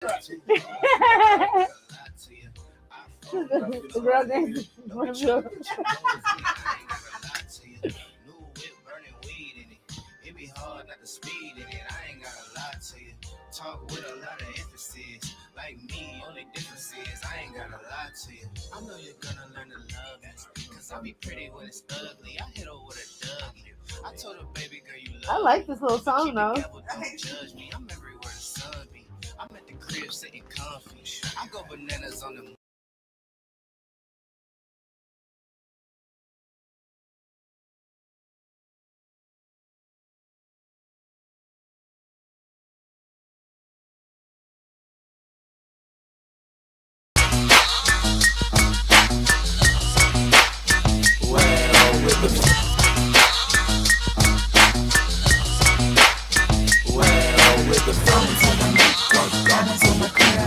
The girl dancing. Talk with a lot of emphasis. Like me, only difference is I ain't gotta lie to you. I know you're gonna learn to love me. Cause I'll be pretty when it's ugly. I hit her with a Dougie. I told her, baby girl, you I love like me. this little song though. Don't judge me. I'm everywhere the sun be. I'm at the crib sitting comfy. I go bananas on them.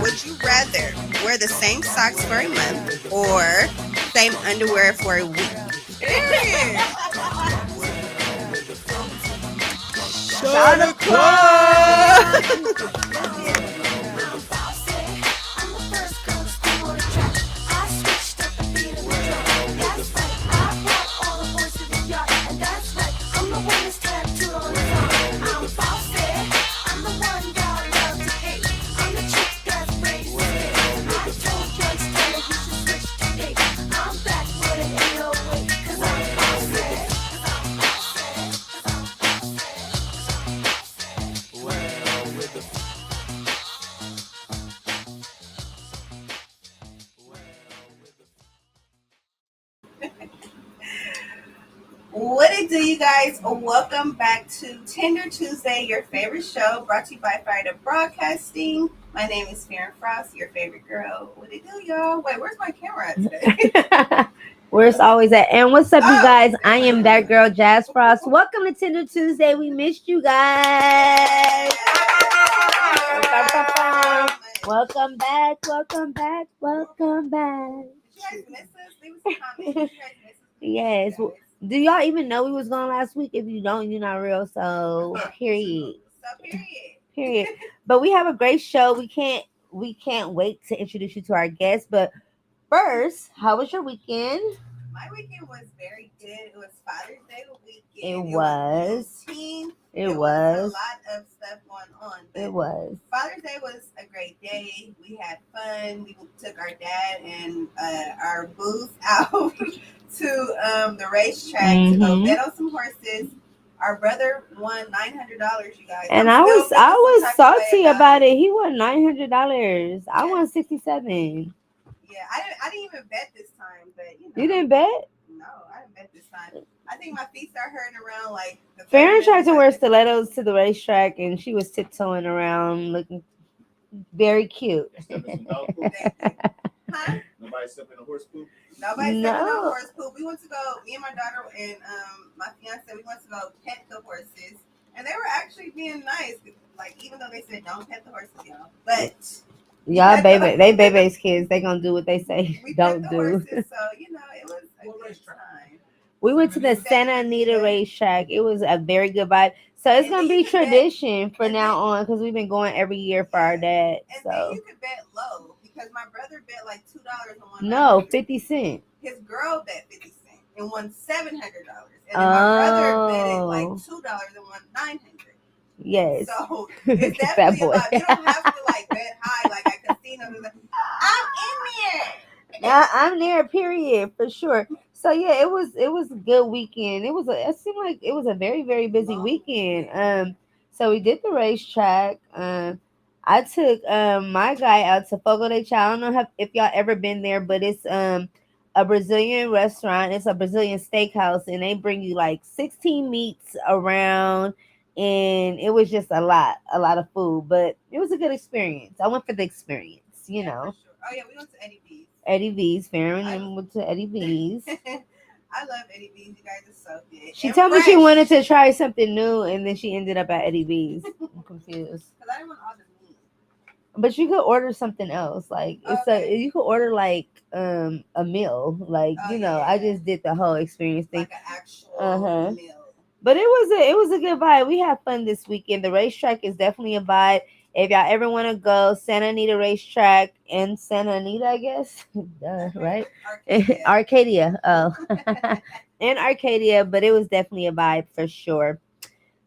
Would you rather wear the same socks for a month or same underwear for a week? Period. Shot o'clock. What it do, you guys? Welcome back to Tender Tuesday, your favorite show, brought to you by Fire Broadcasting. My name is Farron Frost, your favorite girl. What it do, y'all? Wait, where's my camera at today? Where it's always at. And what's up, you Oh. guys? I am that girl, Jazz Frost. Welcome to Tender Tuesday. We missed you guys. Welcome back. Welcome back. Welcome back. Did you guys miss us? Leave us a comment. Did you guys miss us? Yes. Do y'all even know we was gone last week? If you don't, you're not real. So period. Period. But we have a great show. We can't wait to introduce you to our guests. But first, how was your weekend? My weekend was very good. It was Father's Day weekend. It was. It was a lot of stuff going on. It was. Father's Day was a great day. We had fun. We took our dad and our booth out to the racetrack to go bet on some horses. Our brother won $900, you guys. And I was salty about it. He won $900. I won 67. Yeah, I didn't even bet this time, but you know. You didn't bet? No, I didn't bet this time. I think my feet start hurting around like. Farron tried to wear stilettos to the racetrack, and she was tiptoeing around, looking very cute. Huh? Nobody stepping in a horse poop? Nobody stepping on horse poop. We went to go, me and my daughter and my fiance, we went to go pet the horses. And they were actually being nice. Like, even though they said don't pet the horses, y'all. But y'all baby's kids, they gonna do what they say we don't pet the do. Horses, so, you know, it was a good time. We went to the Santa Anita racetrack. It was a very good vibe. So it's going to be tradition for now on because we've been going every year for our dad. And so then you could bet low because my brother bet like $2 and won. No, 50 cents. His girl bet 50 cents and won $700. And then my brother betted like $2 and won $900. Yes. So it's definitely about, you don't have to like bet high like at casinos. I'm in there. Yeah, I'm there, period, for sure. So yeah, it was a good weekend. It seemed like it was a very, very busy weekend. So we did the racetrack. I took my guy out to Fogo de Chao. I don't know if y'all ever been there, but it's a Brazilian restaurant. It's a Brazilian steakhouse, and they bring you like 16 meats around, and it was just a lot of food. But it was a good experience. I went for the experience, you know. For sure. Oh yeah, we went to Eddie V's. Eddie V's, Farron went to Eddie V's. I love Eddie V's. You guys are so good. She told me she wanted to try something new, and then she ended up at Eddie V's. I'm confused. Because I didn't want all the meat. But you could order something else. Like you could order like a meal. Like I just did the whole experience thing. Like an actual meal. But it was a good vibe. We had fun this weekend. The racetrack is definitely a vibe. If y'all ever want to go, Santa Anita Racetrack in Santa Anita, I guess. Duh, right? Arcadia. Arcadia. Oh, in Arcadia, but it was definitely a vibe for sure.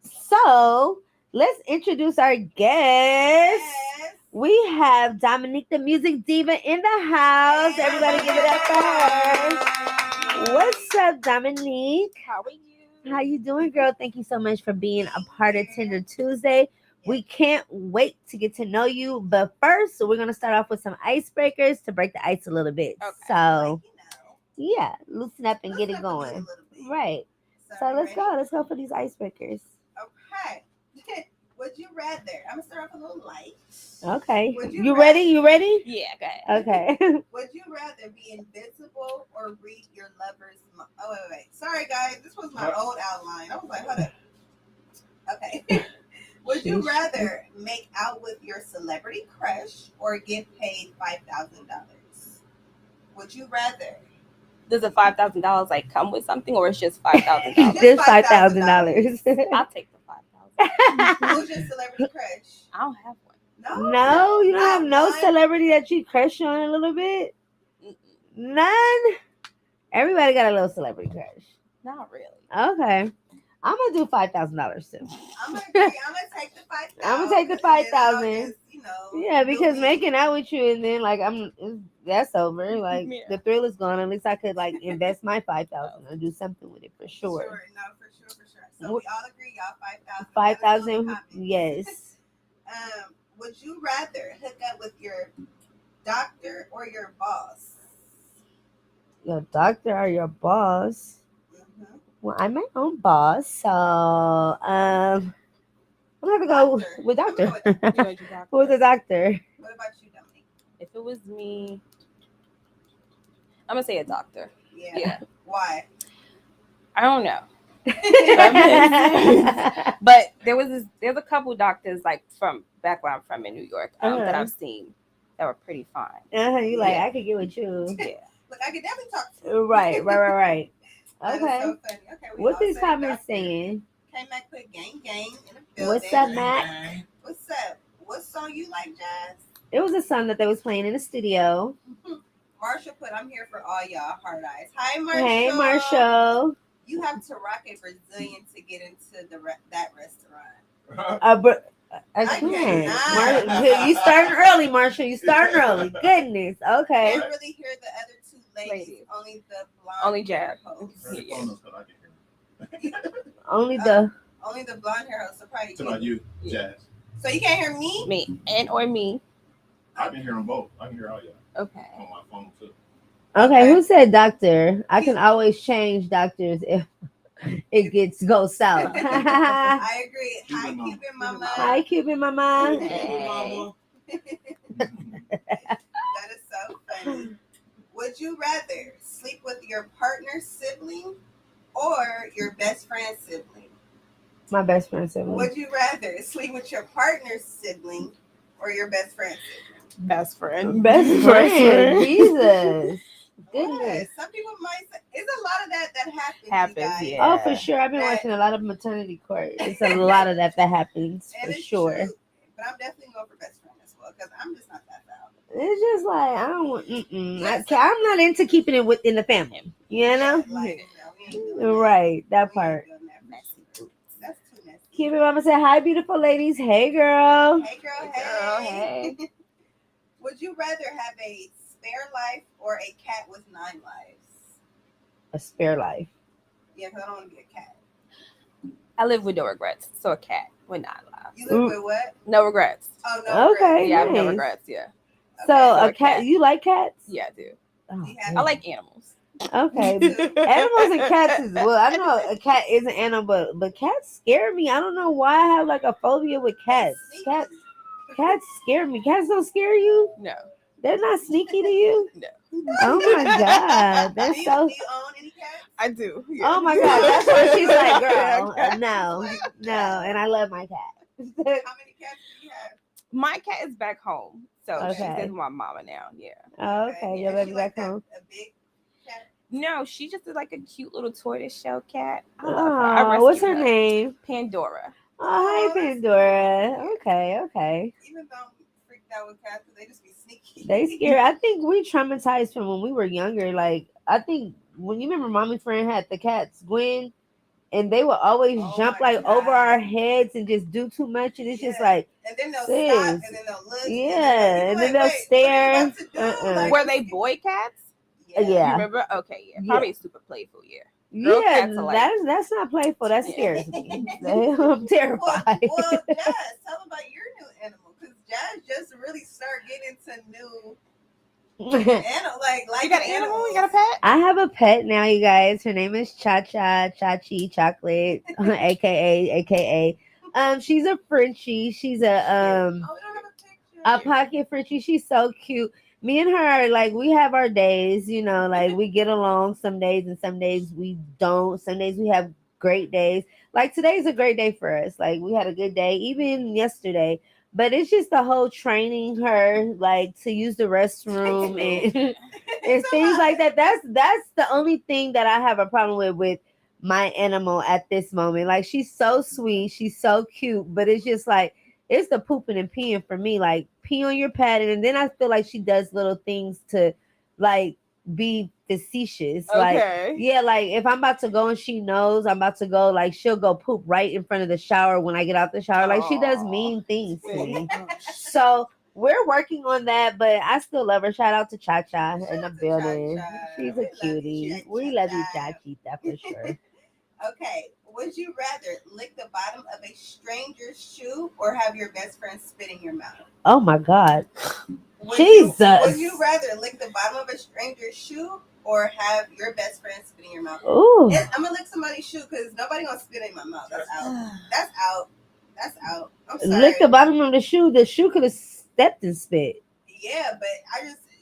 So let's introduce our guest. Yes. We have Dominique, the music diva, in the house. Everybody, give it up for her. What's up, Dominique? How are you? How you doing, girl? Thank you so much for being a part of Tender Tuesday. We can't wait to get to know you. But first, we're gonna start off with some icebreakers to break the ice a little bit. Okay. So, You know, yeah, loosen up and get loosen it up a going. little bit. Right. So you let's ready? go. Let's go for these icebreakers. Okay. Would you rather? I'm gonna start off a little light. Okay. Would You you ready? You ready? Yeah, go ahead. Okay. Would you rather be invisible or read your lover's mind? Oh, wait. Sorry, guys. This was my old outline. I was like, hold up. Okay. Would you Sheesh. rather make out with your celebrity crush or get paid $5,000? Would you rather? Does the $5,000 like come with something, or it's just $5,000? Just $5,000. I'll take the 5,000. Who's your celebrity crush? I don't have one. No, you don't have not no one. celebrity that you crush on a little bit? Mm-mm. None? Everybody got a little celebrity crush. Not really. Okay. I'm gonna do $5,000 too. I'm gonna agree. I'm gonna take the 5,000. I'm gonna take the and then I'll 5,000. just, Yeah, because do me. making out with you and then like that's over. Like Yeah. the thrill is gone. At least I could like invest my 5,000 or do something with it for sure. No, for sure. So we all agree, y'all, 5,000. 5,000, yes. Would you rather hook up with your doctor or your boss? Your doctor or your boss? Mm-hmm. Well, I'm my own boss, so I'm gonna have to go Doctor. with doctor. I'm gonna You know, your doctor. Who's the doctor? What about you, Dominique? If it was me, I'm gonna say a doctor. Yeah. Why? I don't know. But there's a couple doctors like from back where I'm from in New York that Uh-huh. I've seen that were pretty fine. You like Yeah. I could get with you. Yeah. Look, I could definitely talk to you. Right. That is Okay. so funny. Okay, we What all these say comments doctor. saying? Came back with gang in the building. What's up, Matt? What's up? What song you like, Jazz? It was a song that they was playing in the studio. Marshall put, I'm here for all y'all hard eyes. Hi, Marshall. Hey, Marshall. You have to rock a Brazilian to get into that restaurant. I I can't. cannot. You starting early, Marshall. You starting early. Goodness. Okay. Can't really hear the other two ladies. Only the blonde Only hair Jazz. host. Only the. Only the blonde hair host. So probably It's about you, Jazz. So you can't hear me? Me or me. I can hear them both. I can hear all y'all Okay. on my phone too. Okay, who said doctor? I can always change doctors if it goes south. I agree. Hi, Cuban Cuban mama. Hi, Cuban mama. That is so funny. Would you rather sleep with your partner's sibling or your best friend's sibling? My best friend said. Would you rather sleep with your partner's sibling or your best friend's sibling? Best friend. Best friend. Jesus. Goodness. What? Some people might say it's a lot of that happens. Happens, you guys. yeah. Oh, for sure. I've been watching a lot of maternity court. It's a lot of that happens And for it's sure. true. But I'm definitely going for best friend as well because I'm just not that foul. It's just like I don't want. I'm not into keeping it within the family. You know. Like, no, we ain't doing that. Right. That We ain't part. doing that for sure. That's too messy. Cuban mama said, "Hi, beautiful ladies. Hey, girl. Hey, girl. Hey, Hey. Would you rather have a spare life or a cat with 9 lives? A spare life. Yeah, because I don't want to be a cat. I live with no regrets. So a cat with 9 lives. You live with what? No regrets. Oh, no. Okay. regrets. Yeah, I have no nice. regrets. Yeah. So Okay. a cat. You like cats? Yeah, I do. Oh, You have- I like animals. Okay. Animals and cats is well. I know a cat is an animal, but cats scare me. I don't know why I have like a phobia with cats. Cats scare me. Cats don't scare you. No. They're not sneaky to you. No. Oh my god, they're Do you so. own any cats? I do. Oh my god, that's why she's like, girl, no, and I love my cat. How many cats do you have? My cat is back home. So she's Okay. with my mama now. Yeah. Oh, okay, your And baby she back like home. A big cat? No, she just is like a cute little tortoise shell cat. I love her. I Oh, what's her rescued name? Pandora. Oh, hi, that's Pandora. cute. Okay. Even though I'm freaked out with cats, they just be sneaky. They scary. I think we traumatized from when we were younger. Like, I think when you remember Mommy Friend had the cats, Gwen, and they would always Oh jump my like over our god. heads and just do too much. And it's just Yeah. like, And then they'll stop, sis, and then they'll look, and then they'll, you yeah. be And then like, they'll wait, what are you stare. about to do? Like, Were you they skip. boy cats? Yeah. You Yeah. remember? Okay, yeah. Yeah. Probably super playful, yeah. Girl Yeah, cats are like, that's not playful. That yeah. scares me. I'm terrified. Well, Jazz, tell them about your new animal, because Jazz just really start getting into new animal, You got an animal? You got a animals. pet? I have a pet now, you guys. Her name is Cha Cha Chachi Chocolate, aka. She's a Frenchie. She's Oh, we don't have a a picture. pocket Frenchie. She's so cute. Me and her are like we have our days, like we get along some days and some days we don't. Some days we have great days. Like today's a great day for us. Like we had a good day, even yesterday. But it's just the whole training her like to use the restroom and and things like that. That's the only thing that I have a problem with my animal at this moment. Like she's so sweet, she's so cute, but it's just like it's the pooping and peeing for me. Like pee on your pad, and then I feel like she does little things to like be facetious. Like Okay. yeah, like if I'm about to go and she knows I'm about to go, like she'll go poop right in front of the shower when I get out the shower. Like she does mean things to me. So we're working on that, but I still love her. Shout out to Cha Cha in Shout the out to building. Cha-Cha. She's We a love you, cutie. We love you, Cha-Cha. Chachita, for sure. Okay, would you rather lick the bottom of a stranger's shoe or have your best friend spit in your mouth? Oh my God. Would Jesus. you rather lick the bottom of a stranger's shoe or have your best friend spit in your mouth? Ooh. I'm gonna lick somebody's shoe because nobody gonna spit in my mouth. That's out. That's out. That's out. I'm Lick sorry. the bottom of the shoe. The shoe could have stepped and spit. Yeah, but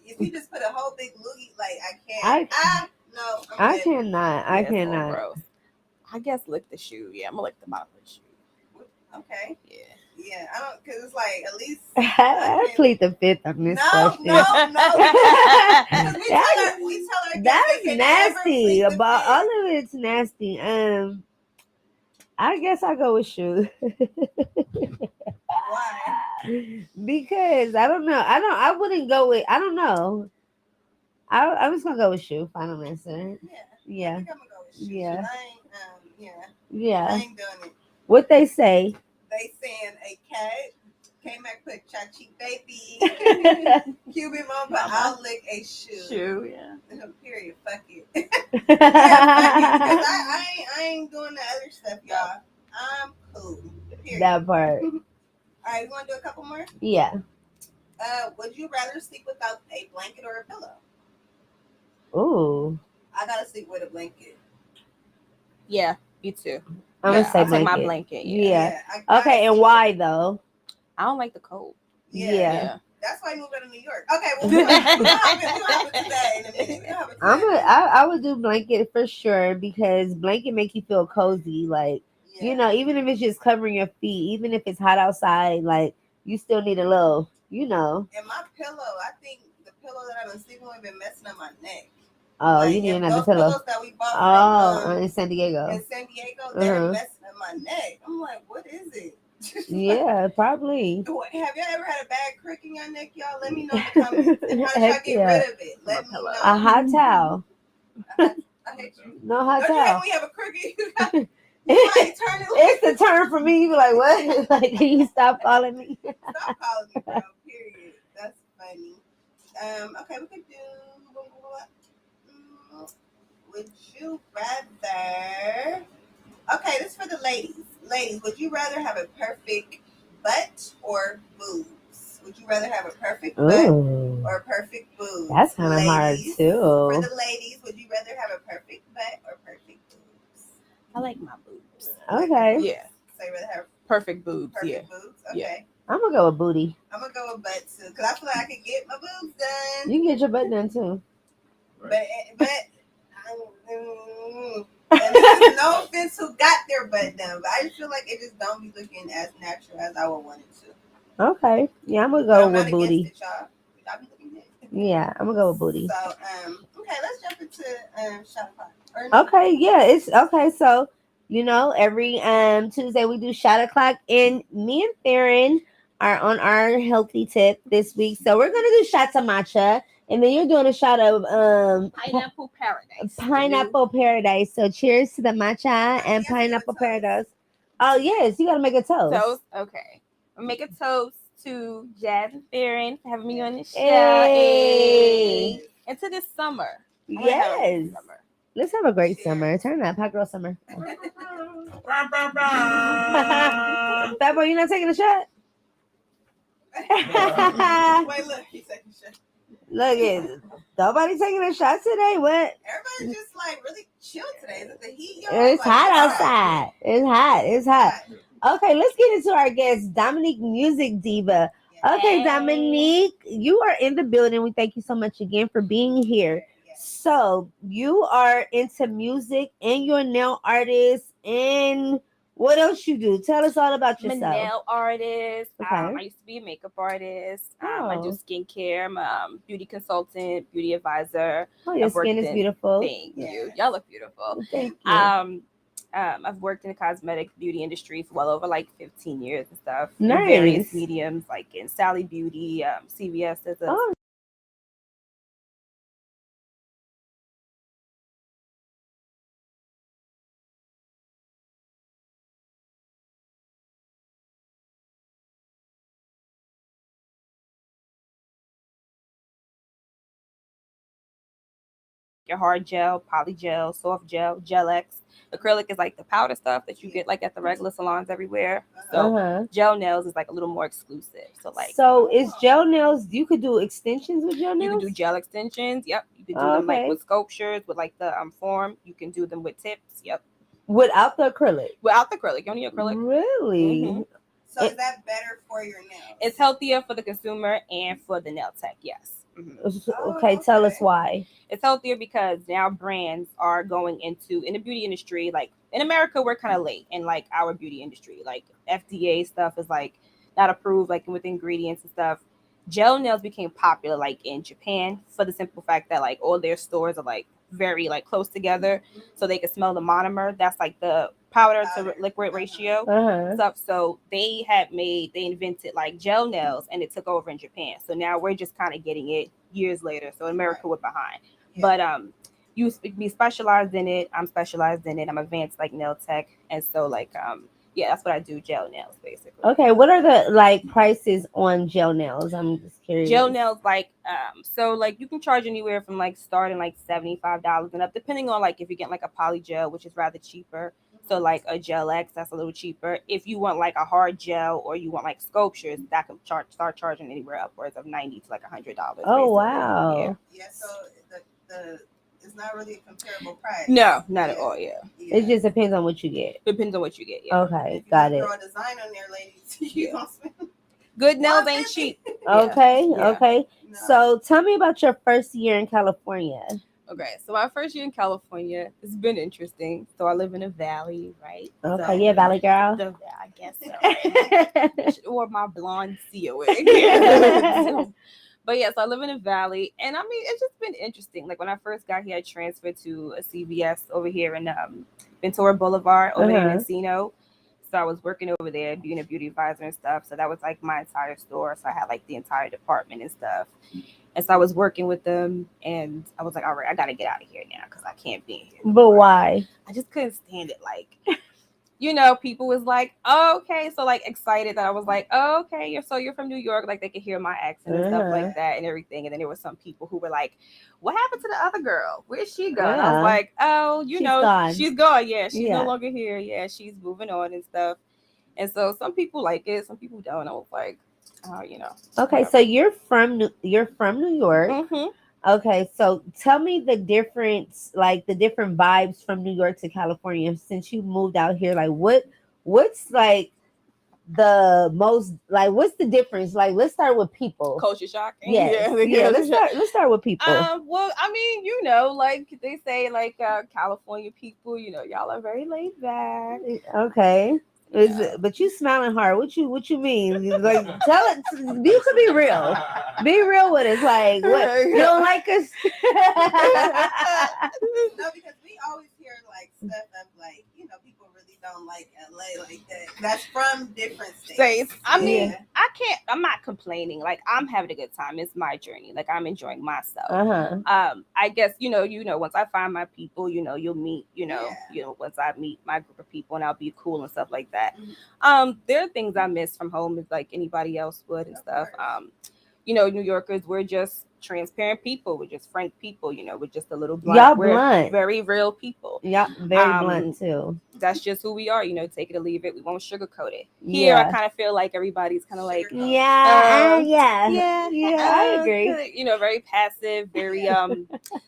if you just put a whole big loogie, like I I can't. No, I'm I good. cannot. I Yeah, it's a little cannot. gross. I guess lick the shoe. Yeah, I'm gonna lick the bottom of the shoe. Okay. Yeah. Yeah, I don't, cause it's like at least I plead the fifth on this no, question. no, no. Because we That- tell our guests That's they can never nasty. plead the About all fifth. of it's nasty. I guess I go with shoe. Why? Because I don't know. I wouldn't go with. I don't know. I'm just gonna go with shoe. Final answer. Yeah. I Yeah. think I'm gonna go with shoe. Yeah. 'Cause I ain't, yeah, I Yeah. ain't doing it. What they say. They saying a cat came back put Chachi baby, Cuban mom, but I'll lick a shoe. Shoe, yeah. Period. Fuck it. Yeah, fuck it. Because I ain't doing the other stuff, y'all. I'm cool. Period. That part. All right, you want to do a couple more? Yeah. Would you rather sleep without a blanket or a pillow? Ooh. I gotta sleep with a blanket. Yeah, me too. I'm Yeah, gonna say I'll take my blanket. blanket. Yeah. Yeah. I gotta Okay, and sleep. why though? I don't like the cold. Yeah. Yeah. That's why I moved out of New York. Okay, well, we don't have it today in a minute. We don't have it today. I would do blanket for sure because blanket make you feel cozy. Like Yeah. even if it's just covering your feet, even if it's hot outside, like you still need a little, And my pillow, I think the pillow that I've been sleeping with been messing up my neck. Oh, Like, you need and another those pillow. pillows that we bought from In San Diego. in San Diego, they're messing up my neck. I'm like, what is it? Yeah, probably. Have y'all ever had a bad crick in your neck, y'all? Let me know in the comments. And how did y'all Heck get yeah. rid of it? Let me know. A hot towel. I hate you. No hot Don't you hate towel. when you have a cricket? You like turn it. It's the turn for me. You be like, what? Like, can you stop calling me? Stop calling me, bro. Period. That's funny. Okay, we could do. Would you rather? Okay, this is for the ladies. Ladies, would you rather have a perfect butt or boobs? Would you rather have a perfect butt Ooh, or perfect boobs? that's kind of hard Ladies, too. For the ladies, would you rather have a perfect butt or perfect boobs? I like my boobs. Okay. Yeah. So you rather have Perfect boobs. perfect Yeah. boobs? Okay. Yeah. I'm gonna go with booty. I'm gonna go with butt too, because I feel like I could get my boobs done. You can get your butt done too. But and this is no offense who got their butt done, but I just feel like it just don't be looking as natural as I would want it to. Okay. Yeah, I'm gonna But go I'm not with booty. against it, y'all be looking good. Yeah, I'm gonna go with booty. So okay, let's jump into shot pot. Or no. Okay, yeah, it's okay. So Every Tuesday we do shot o'clock, and me and Theron are on our healthy tip this week. So we're gonna do shots of matcha, and then you're doing a shot of Pineapple paradise. pineapple paradise. So cheers to the matcha and Yes, pineapple toast. paradise. Oh yes, you gotta make a toast. Toast. Okay. I'll make a toast to Jazz and Theron for having me on the show. Hey. And to this summer. I wanna have a Yes. great summer. Let's have a great Cheers. summer. Turn up, hot girl summer. Fat boy, you not taking a shot? Wait, look, he's taking a shot. Look at nobody taking a shot today. What? Everybody's just like really chill today. Is it the heat, y'all? It's Like, hot it's outside. It's hot. It's hot. Okay, let's get into our guest, Dominique, music diva. Okay, Hey. Dominique, you are in the building. We thank you so much again for being here. Yes. So you are into music and you're a nail artist, and what else you do? Tell us all about I'm a yourself. nail artist. Okay. I used to be a makeup artist. I do Oh. skincare. I'm a beauty consultant, beauty advisor. Oh, your I've worked skin is in- beautiful. Thank Yeah. you. Y'all look beautiful. Thank you. I've worked in the cosmetic beauty industry for well over like 15 years and stuff. In various Nice. mediums, like in Sally Beauty, CVS. There's a Oh, your hard gel, poly gel, soft gel, gel X. Acrylic is like the powder stuff that you get like at the regular salons everywhere. So uh-huh. gel nails is like a little more exclusive. So like So is gel nails? You could do extensions with gel you can nails. do gel extensions. Yep. You can do Oh, them like okay. with sculptures, with like the form. You can do them with tips. Yep. Without the acrylic. Without the acrylic. You don't need acrylic. Really? Mhm. So is that better for your nails? It's healthier for the consumer and for the nail tech. Yes. Mhm. Okay, tell us okay. why. It's healthier because now brands are going in the beauty industry. Like in America, we're kind of late in like our beauty industry. Like FDA stuff is like not approved, like with ingredients and stuff. Gel nails became popular like in Japan for the simple fact that like all their stores are like very like close together, so they can smell the monomer. That's like the powder to liquid ratio Uh-huh. stuff. So they invented like gel nails, and it took over in Japan. So now we're just kind of getting it years later. So in America we're behind. Yeah. But you be specialized in it. I'm specialized in it. I'm advanced like nail tech, and so like yeah, that's what I do. Gel nails basically. Okay, what are the like prices on gel nails? I'm just curious. Gel nails like so like you can charge anywhere from like starting like $75 and up, depending on like if you get like a poly gel, which is rather cheaper. So like a gel X, that's a little cheaper. If you want like a hard gel or you want like sculptures, that can start charging anywhere upwards of $90 to like $100. Oh basically. wow. Yeah. So the it's not really a comparable price. No, not at Yeah. all. Yeah, Yeah. It just depends on what you get. depends on what you get. Yeah, Okay, If you got it. throw a design on there, ladies, you gonna spend. good nails ain't cheap. Okay, Yeah. okay. No. So tell me about your first year in California. Okay, so my first year in California, it's been interesting. So I live in a valley, right? Okay, So, yeah, Valley Girl. I guess so. Right? Or my blonde Sia wig. So, but yes, I live in a valley, and I mean it's just been interesting. Like when I first got here, I transferred to a CVS over here in Ventura Boulevard over there in Encino. So I was working over there, being a beauty advisor and stuff. So that was like my entire store. So I had like the entire department and stuff. And so I was working with them, and I was like, all right, I gotta get out of here now because I can't be here. But why? I just couldn't stand it. Like, you know, people was like, oh, okay, so like excited that I was like, oh, okay, you're from New York, like they could hear my accent and stuff like that and everything. And then there were some people who were like, what happened to the other girl? Where's she gone? I was like, oh, She's gone. she's gone. Yeah, she's no longer here. Yeah, she's moving on and stuff. And so some people like it, some people don't. I was like, oh, you know. Okay, whatever. so you're from New York. Mhm. Okay, so tell me the difference, like the different vibes from New York to California since you moved out here. Like what's like the most, like what's the difference? Like let's start with people. Culture shock. Yes. Yeah, Yeah, let's start with people. Well, I mean, you know, like they say, like California people, you know, y'all are very laid back. Okay. But you smiling hard. What you mean? Like tell it. You could be real. Be real with us. Like what? You don't like us? No, because we always hear like stuff of like, you know, people really like LA like that. That's from different states. States. I mean, Yeah. I'm not complaining. Like, I'm having a good time. It's my journey. Like, I'm enjoying myself. Uh-huh. I guess once I find my people, you'll meet, Yeah. once I meet my group of people, and I'll be cool and stuff like that. Mhm. There are things I miss from home, as like anybody else would and Of stuff. course. New Yorkers, we're just transparent people. We're just frank people. We're just a little blunt. Y'all We're blunt. very real people. Y'all very blunt Um, too. that's just who we are. Take it or leave it. We won't sugarcoat it. Here, I Yeah. kind of feel like everybody's kind of like, Yeah, um, yeah. yeah, Yeah, I agree. very passive, very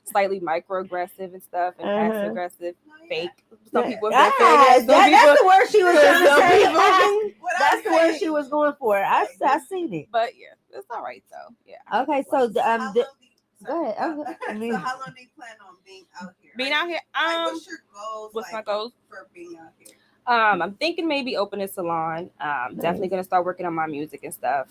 slightly microaggressive and stuff, and passive Uh-huh. aggressive, No, yeah. fake. Some people have been saying Ah, that. Some people, that's the word she was trying to some say. people. What That's I'm the word saying, she was going for. I seen it. But yeah, it's all right though. Yeah. Okay, so how long do you, go ahead. so how long do you plan on being out here? Being out here, Like, what's your goals? what's my like, goals? for being out here? I'm thinking maybe open a salon. Definitely Nice. gonna start working on my music and stuff.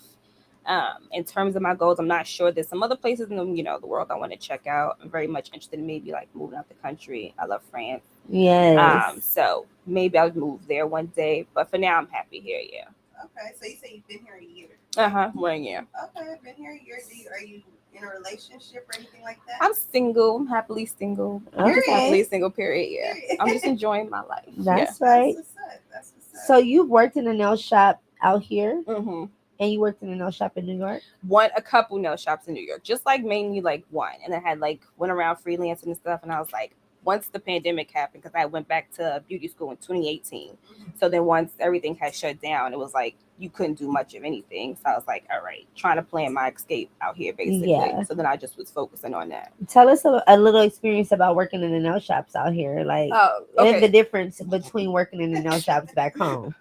In terms of my goals, I'm not sure. There's some other places in the world I want to check out. I'm very much interested in maybe like moving out the country. I love France. Yes. So maybe I'll move there one day. But for now, I'm happy here. Yeah. Okay, so you say you've been here a year. 1 year. Okay, I've been here a year. Are you in a relationship or anything like that? I'm single. I'm happily single. I'm just Okay. happily single. Period. Yeah. Period. I'm just enjoying my life. That's That's right. what's up. That's what's up. So you've worked in a nail shop out here, Mm-hmm. and you worked in a nail shop in New York. A couple nail shops in New York, just like mainly like one, and I had like went around freelancing and stuff, and I was like, once the pandemic happened, because I went back to beauty school in 2018, so then once everything had shut down, it was like you couldn't do much of anything, so I was like, all right, trying to plan my escape out here basically. Yeah. So then I just was focusing on that. Tell us a little experience about working in the nail shops out here, like and the difference between working in the nail shops back home.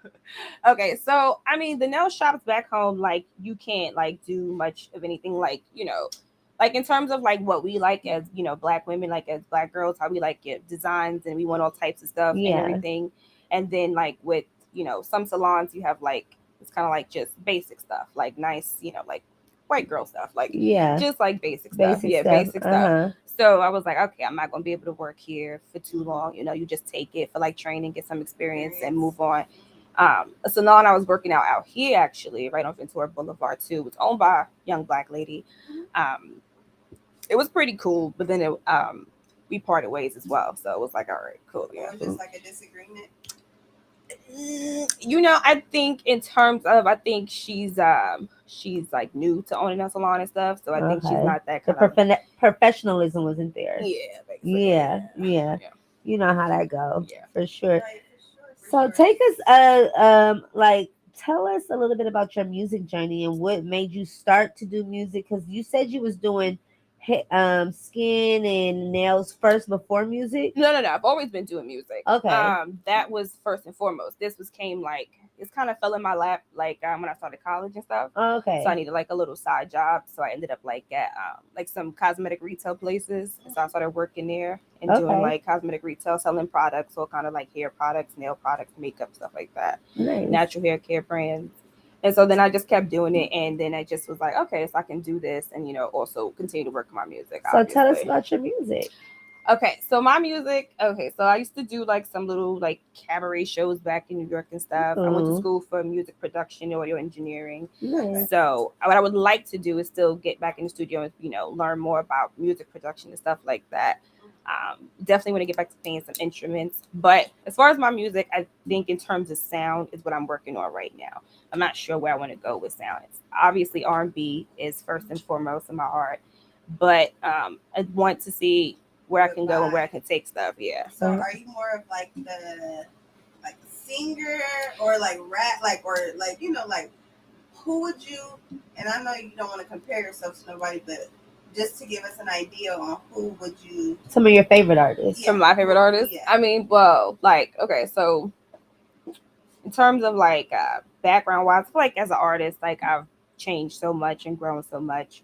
Okay, so I mean, the nail shops back home, like you can't like do much of anything, like like in terms of like what we like as black women, like as black girls, how we like get designs and we want all types of stuff and Yeah. everything. And then like with some salons, you have like it's kind of like just basic stuff, like nice like white girl stuff, like Yeah. just like basic stuff. Basic Yeah, stuff. basic stuff. Uh-huh. So I was like, okay, I'm not gonna be able to work here for too long. You just take it for like training, get some experience, and move on. A salon I was working out here actually, right on Ventura Boulevard too, was owned by a young black lady. It was pretty cool, but then we parted ways as well. So it was like, all right, cool. Yeah. It was just like a disagreement. I think in terms of, I think she's like new to owning a salon and stuff, so I think she's Okay. not that The kind of professionalism wasn't there. yeah, basically. Yeah. You know how that go. Yeah. For sure. Right, for So sure. take us like tell us a little bit about your music journey and what made you start to do music, because you said you was doing skin and nails first before music. No. I've always been doing music. Okay. That was first and foremost. This came like it's kind of fell in my lap like when I started college and stuff. Okay. So I needed like a little side job. So I ended up like at like some cosmetic retail places. So I started working there and doing like cosmetic retail, selling products, so kind of like hair products, nail products, makeup, stuff like that. Nice. Natural hair care brands. And so then I just kept doing it, and then I just was like, okay, so I can do this, and also continue to work on my music. So obviously. tell us about your music. Okay, so my music. Okay, so I used to do like some little like cabaret shows back in New York and stuff. I went to school for music production, audio engineering. Nice. So what I would like to do is still get back in the studio and learn more about music production and stuff like that. Definitely want to get back to playing some instruments. But as far as my music, I think in terms of sound is what I'm working on right now. I'm not sure where I want to go with sound. It's obviously R&B is first and foremost in my heart, but I want to see where I can go and where I can take stuff. Yeah. So are you more of like the singer or like rap, like or like like who would you? And I know you don't want to compare yourself to nobody, but just to give us an idea on who would you? Some of your favorite artists. Some of my favorite artists. Yeah. I mean, well, like okay, so in terms of like background wise, I feel like as an artist, like I've changed so much and grown so much.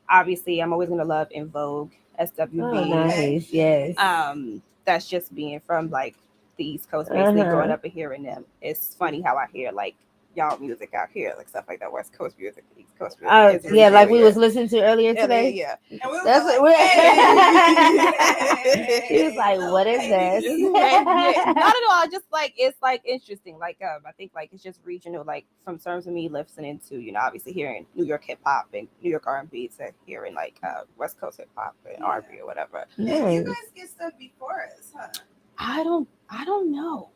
Obviously, I'm always gonna love In Vogue, SWB. Oh, nice. Yes. That's just being from like the East Coast, basically growing up and hearing them. It's funny how I hear like y'all music out here, like stuff like that, West Coast music, East Coast music. It's Yeah, like we really was listening to earlier today. yeah. And we That's was what like, we're. He was like, "What is this?" Yeah, not at all. Just like it's like interesting. Like I think like it's just regional. Like from terms of me listening to obviously hearing New York hip hop and New York R&B to hearing like West Coast hip hop and R&B or whatever. And you guys get stuff before us, huh? I don't know.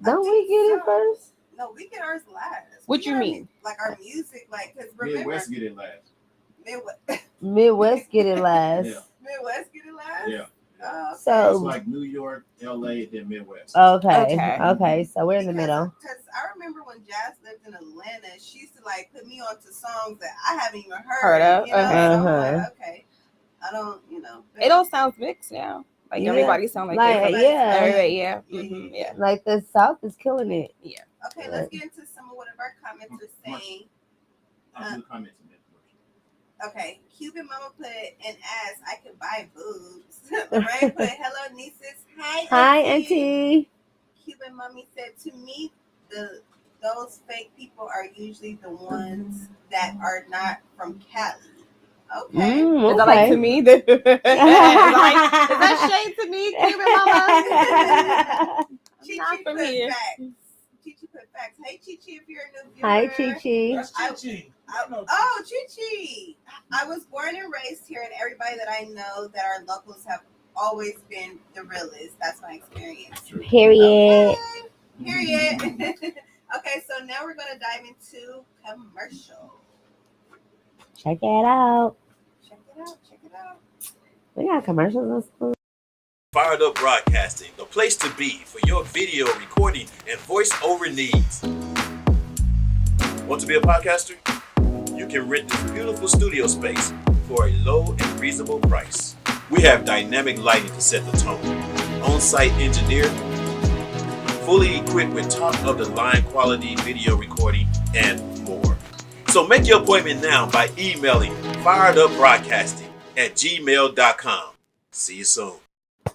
Don't we get it first? No, we get ours last. What you mean? Like our music, like because remember Midwest get it last. Midwest get it last. Yeah. Midwest get it last. Yeah. Okay. So It's like New York, LA, then Midwest. Okay. So we're in the middle. Because I remember when Jazz lived in Atlanta, she used to like put me onto songs that I haven't even heard of. You know, so I'm like, okay, I don't, It all sounds mixed now. Like everybody sound like everybody. Yeah. Yeah. Like the South is killing it. Yeah. Okay, let's get into some of what our comments are saying. I'll do comments in that commercial. Okay, Cuban Mama put an ass. I could buy boobs. Lorraine put hello nieces. Hi, Auntie. Cuban Mommy said to me, those fake people are usually the ones that are not from Cali. Okay. Is that like to me? Is that shade to me, Cuban Mama? Chichi from put here. facts. Chichi put facts. Hey, Chichi, if you're a new viewer. Hi, Chichi. That's Chichi. Oh, Chichi. I was born and raised here, and everybody that I know that are locals have always been the realest. That's my experience. Period. Okay. Period. Okay, so now we're going to dive into commercial. Check it out. Check it out. Check it out. We got commercials in school. Fired Up Broadcasting, the place to be for your video recording and voiceover needs. Want to be a podcaster? You can rent this beautiful studio space for a low and reasonable price. We have dynamic lighting to set the tone, on-site engineer, fully equipped with top-of-the-line quality video recording, and more. So make your appointment now by emailing firedupbroadcasting@gmail.com. See you soon. I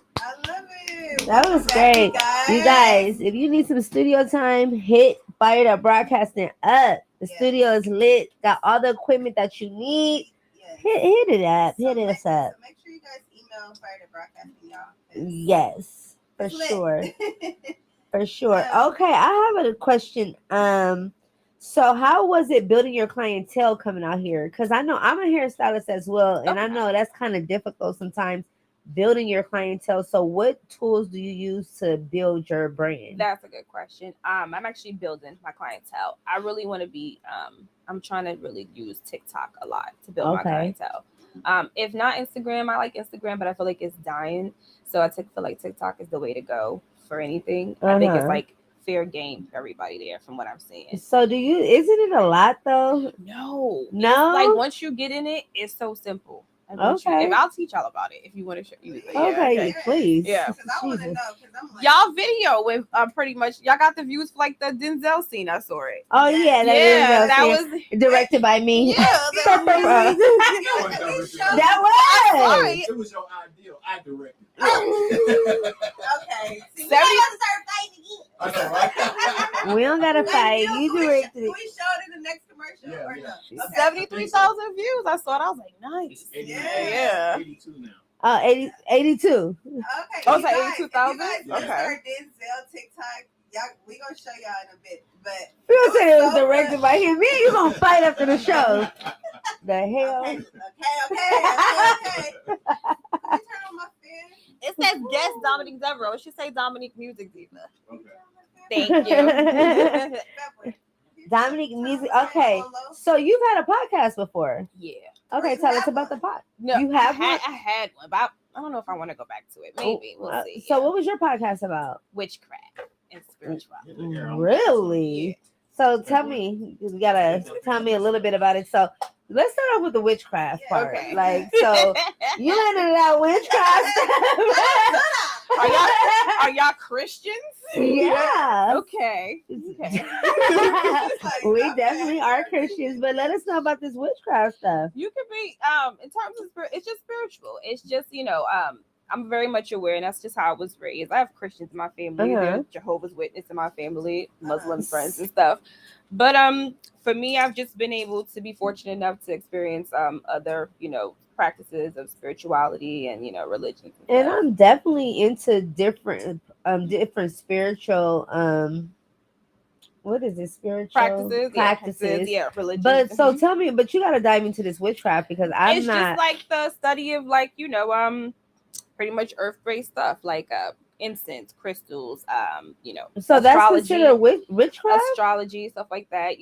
love it. That was great. You guys, if you need some studio time, hit Fired Up Broadcasting up. The studio is lit. Got all the equipment that you need. Yes. Hit it up. So Hit us up. So make sure you guys email Fired Up Broadcasting, y'all. Yes, for It's lit. sure. For sure. Okay, I have a question. So how was it building your clientele coming out here? Because I know I'm a hairstylist as well, and I know that's kind of difficult sometimes building your clientele. So what tools do you use to build your brand? That's a good question. I'm actually building my clientele. I really want to be I'm trying to really use TikTok a lot to build my clientele. If not Instagram, I like Instagram, but I feel like it's dying. So I feel like TikTok is the way to go for anything. I think it's like fair game for everybody there from what I'm seeing. So isn't it a lot though? No. Like once you get in it, it's so simple. I'll teach y'all about it if you want to show you. Okay, please. Yeah. Because I want to know. Because I'm like, y'all video with pretty much y'all got the views for like the Denzel scene. I saw it. Oh yeah, that was directed by me. Yeah, that was. It was your ideal. I directed. Okay. See, we gotta start fighting again. We don't gotta fight. You directed it. We showed in the next commercial. Or no? Okay. 73,000 views. I saw it. I was like, nice. Yeah. 82 now. 82. Okay. Oh, it's like 82,000? Okay. Denzel TikTok. Y'all, we gonna show y'all in a bit. But you said it was directed by him. Me and you gonna fight after the show. The hell? Okay. Turn on my fan. It says guest Dominique Deveraux. It should say Dominique Music Diva. Okay. Thank you. Dominique Music. Okay. So you've had a podcast before. Yeah. Okay, tell us about the pod. No, you have I had one, but I don't know if I want to go back to it. Maybe we'll see. So what was your podcast about? Witchcraft and spirituality. Really? Yeah. So tell me, you gotta tell me a little bit about it. So let's start off with the witchcraft part. Okay. Like, so you into that witchcraft stuff? Are y'all Christians? Yeah. Okay. We definitely are Christians, but let us know about this witchcraft stuff. You could be in terms of it's just spiritual. It's just I'm very much aware, and that's just how I was raised. I have Christians in my family. There's Jehovah's Witness in my family, Muslim friends and stuff. But for me, I've just been able to be fortunate enough to experience other, practices of spirituality and religions and And stuff. I'm definitely into different spiritual what is it, spiritual Practices, practices. religions. But so tell me, but you got to dive into this witchcraft because I'm It's just not. like the study of pretty much earth-based stuff like incense, crystals, So that's astrology, considered witchcraft. stuff like that.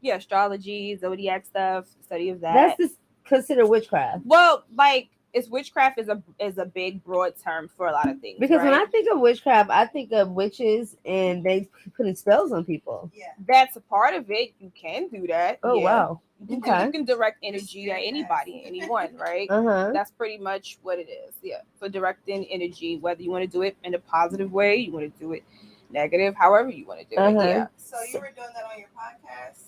Astrology, zodiac stuff, study of that. That's considered witchcraft. Well, like it's witchcraft is a big broad term for a lot of things. Because right? when I think of witchcraft, I think of witches and they putting spells on people. Yeah. That's a part of it. You can do that. Oh wow. You Okay. can direct energy at anybody, anyone, right? That's pretty much what it is. Yeah. So directing energy, whether you want to do it in a positive way, you want to do it negative, however you want to do it. Yeah. So you were doing that on your podcast?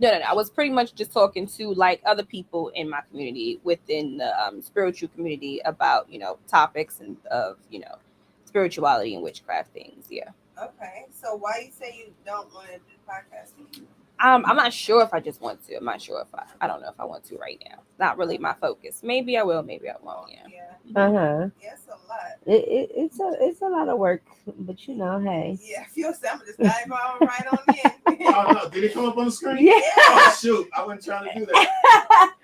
No. I was pretty much just talking to like other people in my community within the spiritual community about topics and of spirituality and witchcraft things. Yeah. Okay. So why you say you don't want to do podcasting? I'm not sure if I just want to. I'm not sure if I don't know if I want to right now. Not really my focus. Maybe I will. Maybe I won't. Yeah. Yeah, it's a lot. It's a lot of work, but hey. Yeah, if you're something, just dive on right on in. Oh no, did it come up on the screen? Yeah. Oh shoot, I wasn't trying to do that.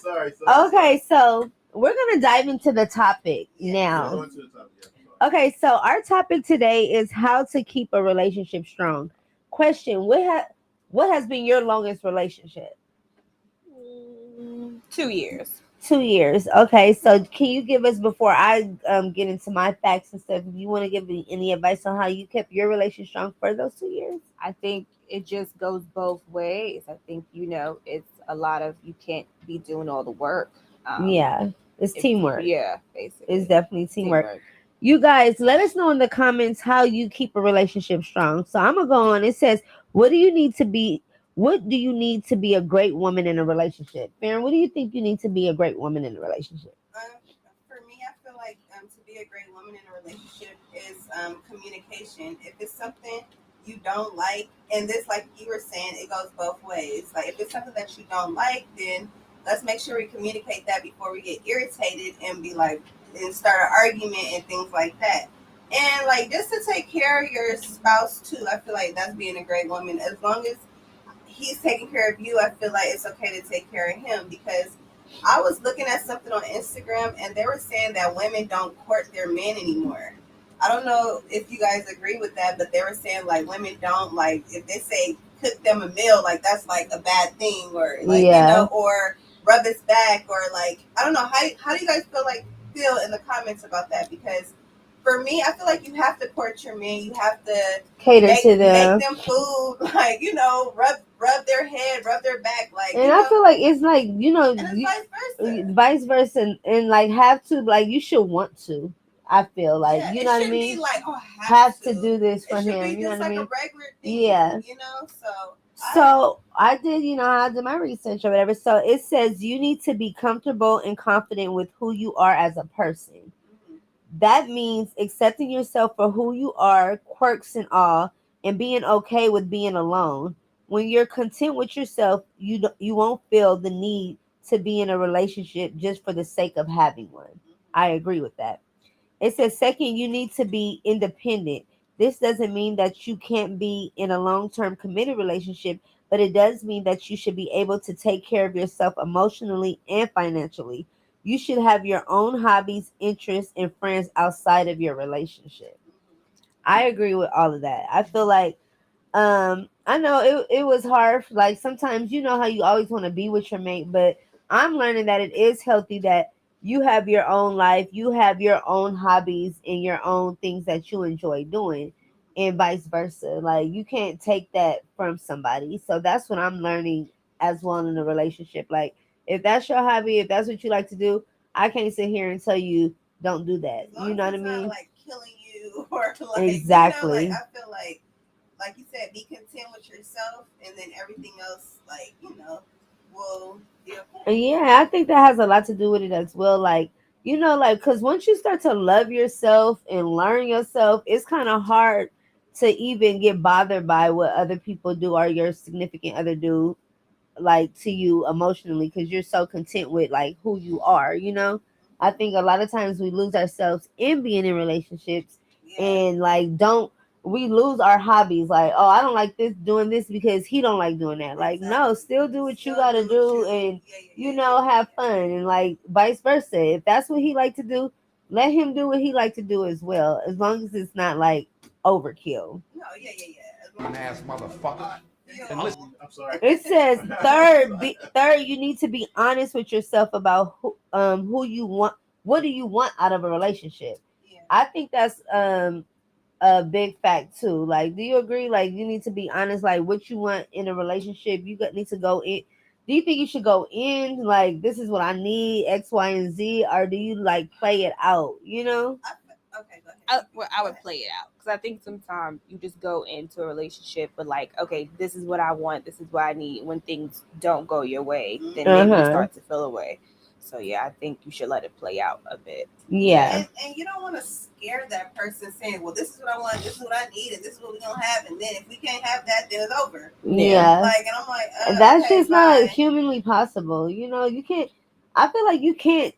Sorry. Okay, so we're gonna dive into the topic now. Go into the topic, yeah. Okay, so our topic today is how to keep a relationship strong. Question: What has been your longest relationship? 2 years. 2 years. Okay, so can you give us, before I get into my facts and stuff, if you want to give me any advice on how you kept your relationship strong for those 2 years? I think it just goes both ways. I think it's a lot of you can't be doing all the work. It's teamwork. Yeah, basically, it's definitely teamwork. You guys, let us know in the comments how you keep a relationship strong. So I'm gonna go on. It says, what do you need to be a great woman in a relationship? Farron, what do you think you need to be a great woman in a relationship? For me, I feel like to be a great woman in a relationship is communication. If it's something you don't like, and this, like you were saying, it goes both ways. Like if it's something that you don't like, then let's make sure we communicate that before we get irritated and be like, and start an argument and things like that. And like just to take care of your spouse too, I feel like that's being a great woman. As long as he's taking care of you, I feel like it's okay to take care of him. Because I was looking at something on Instagram and they were saying that women don't court their men anymore. I don't know if you guys agree with that, but they were saying like women don't, like if they say cook them a meal, like that's like a bad thing, or like or rub his back, or like I don't know, how do you guys feel in the comments about that? Because for me, I feel like you have to court your men. You have to cater to them, make them food, like rub their head, rub their back, like. And I feel like it's like and it's vice versa, and like have to, like you should want to. I feel like you know what I mean. Be like, have to do this for him. Be you know what I mean. A regular thing, yeah. So I did, I did my research or whatever. So it says you need to be comfortable and confident with who you are as a person. That means accepting yourself for who you are, quirks and all, and being okay with being alone. When you're content with yourself, you won't feel the need to be in a relationship just for the sake of having one. I agree with that. It says second, you need to be independent. This doesn't mean that you can't be in a long-term committed relationship, but it does mean that you should be able to take care of yourself emotionally and financially. You should have your own hobbies, interests, and friends outside of your relationship. I agree with all of that. I feel like I know it was hard. Like sometimes how you always want to be with your mate, but I'm learning that it is healthy that you have your own life, you have your own hobbies and your own things that you enjoy doing, and vice versa. Like you can't take that from somebody. So that's what I'm learning as well in a relationship. Like if that's your hobby, if that's what you like to do, I can't sit here and tell you don't do that. You know what I mean? Not like killing you or like exactly. I feel like you said, be content with yourself, and then everything else, will be okay. Yeah, I think that has a lot to do with it as well. Like like, because once you start to love yourself and learn yourself, it's kind of hard to even get bothered by what other people do or your significant other do, like, to you emotionally, because you're so content with like who you are. I think a lot of times we lose ourselves in being in relationships, Yeah. and like don't we lose our hobbies, like, oh, I don't like this doing this because he don't like doing that. Like, no, still do what you gotta do, and have fun, and like vice versa. If that's what he like to do, let him do what he like to do as well, as long as it's not like overkill. No, yeah. An ass motherfucker. And listen, I'm sorry. It says third, you need to be honest with yourself about who you want. What do you want out of a relationship? Yeah. I think that's a big fact too. Like, do you agree? Like, you need to be honest, like what you want in a relationship. Need to go in. Do you think you should go in like, this is what I need, X, Y, and Z, or do you like play it out? Okay, go ahead. I would play it out, because I think sometimes you just go into a relationship with like, okay, this is what I want, this is what I need. When things don't go your way, then maybe you start to feel away. So yeah, I think you should let it play out a bit. Yeah. And you don't want to scare that person saying, well, this is what I want, this is what I need, and this is what we're going to have. And then if we can't have that, then it's over. Yeah. Like, and I'm like, that's okay, just bye. not humanly possible. You can't, I feel like you can't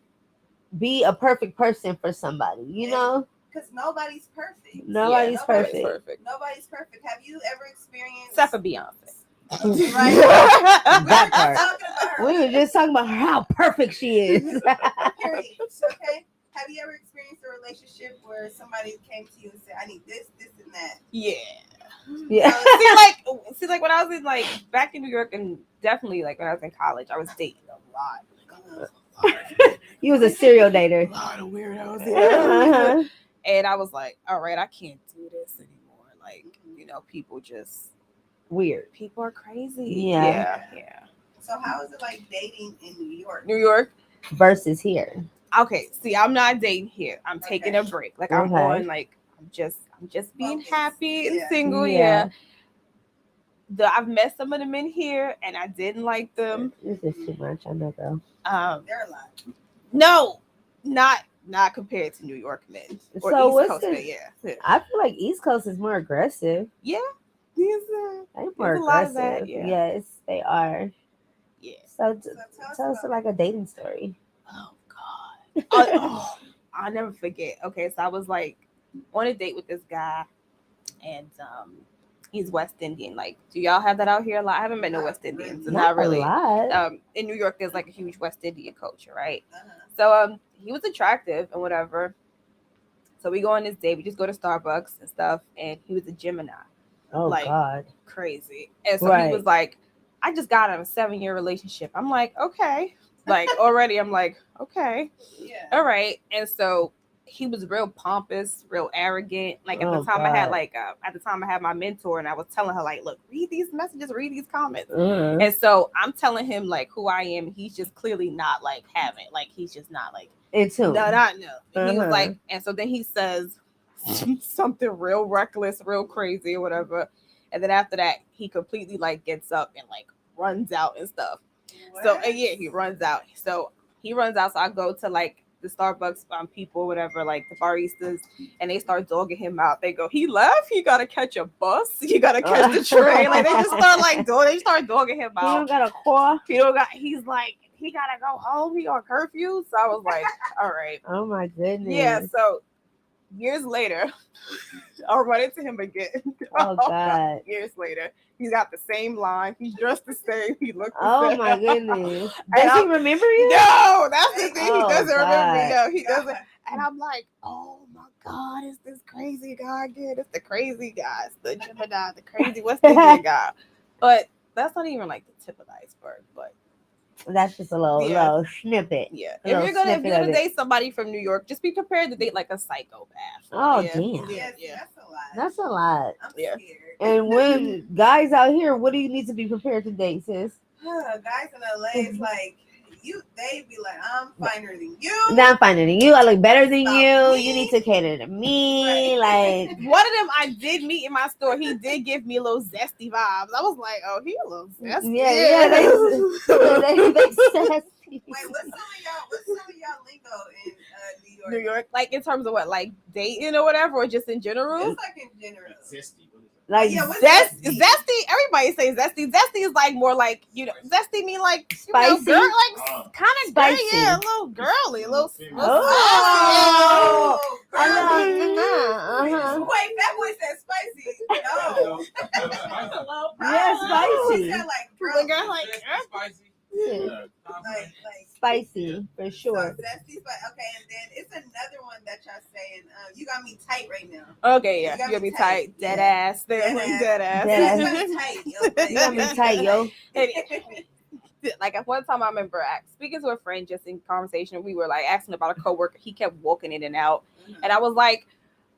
be a perfect person for somebody, Because nobody's perfect. Nobody's perfect. Nobody's perfect. Have you ever experienced... Except for Beyonce. Right? That part. Talking about her. We were just talking about how perfect she is. Period. Okay. Have you ever experienced a relationship where somebody came to you and said, I need this, this, and that? Yeah. Yeah. See, like when I was in like back in New York, and definitely like when I was in college, I was dating a lot. You was a serial dater. A lot of weirdos. Uh-huh. And I was like, all right, I can't do this anymore. Like, people just Weird. People are crazy. Yeah. So how is it like dating in New York? New York versus here. Okay, see, I'm not dating here. I'm taking a break. Like, I'm going, like, I'm just being happy and single. Yeah. I've met some of the men here, and I didn't like them. This is too much. I know, girl. They're a lot. No, not compared to New York men. Or so East Coast men. Yeah. I feel like East Coast is more aggressive. Yeah. They're more aggressive. Yes, they are. Yeah. So tell us like a dating story. Oh God. I'll never forget. Okay, so I was like on a date with this guy, and he's West Indian. Like, do y'all have that out here a lot? I haven't met no West Indians. Not really. A lot. In New York, there's like a huge West Indian culture, right? So he was attractive and whatever. So we go on this date. We just go to Starbucks and stuff, and he was a Gemini. Oh, like, God. Crazy. And so he was like, I just got out of a 7-year relationship. I'm like, okay. Like, already I'm like, okay. Yeah. All right. And so he was real pompous, real arrogant. Like, at the time I had my mentor, and I was telling her, like, look, read these messages, read these comments. Mm-hmm. And so I'm telling him, like, who I am. He's just clearly not, like, having, like, he's just not, like, into no. He was like, and so then he says something real reckless, real crazy or whatever. And then after that, he completely like gets up and like runs out and stuff. What? So he runs out. So I go to like the Starbucks people, whatever, like the baristas, and they start dogging him out. They go, he left. He got to catch a bus. You got to catch the train. Like they just start like they start dogging him out. He don't got a car. He's like, he got to go home. He on curfew. So I was like, all right. Oh my goodness. Yeah. So years later, I'll run into him again. Oh God. Years later, he's got the same line. He's dressed the same. He looks the oh same. My goodness. Does he remember you? No, that's the thing. Oh, he doesn't remember me. No, he God. doesn't. And I'm like, oh my God, it's this crazy guy again. It's the crazy guy. It's the Gemini, the crazy West Indian guy. But that's not even like the tip of the iceberg. But that's just a little snippet. Yeah. If you're gonna date somebody from New York, just be prepared to date like a psychopath. Oh Yeah. damn. Yeah. That's a lot. That's a lot. I'm scared. And when guys out here, what do you need to be prepared to date, sis? Guys in LA, it's like they be like, I'm finer than you. I'm finer than you. I look better than you. You need to cater to me. Right. Like one of them I did meet in my store. He did give me a little zesty vibes. I was like, oh, he a little zesty. Yeah, they sassy. what's some of y'all lingo in New York? New York, like in terms of what, like dating or whatever, or just in general? Just like in general. Zesty. What is that? Like Yeah, what's Zesty. Everybody says zesty. Zesty is like more like, zesty mean like Spicy? girl, like kind of Spicy. girly, yeah, a little girly, a little. Oh. Wait, that boy said spicy. No. Yeah, spicy. He said like The girl like Spicy. Yeah. like Spicy for so sure. zesty spicy. Okay, and then it's another one that y'all saying. You got me tight right now. Okay, yeah, you gotta be tight, dead Yeah. ass, dead ass. Dead You ass. got me tight, yo. You got me tight, yo. Like at one time I remember speaking to a friend just in conversation, we were like asking about a coworker. He kept walking in and out, and I was like,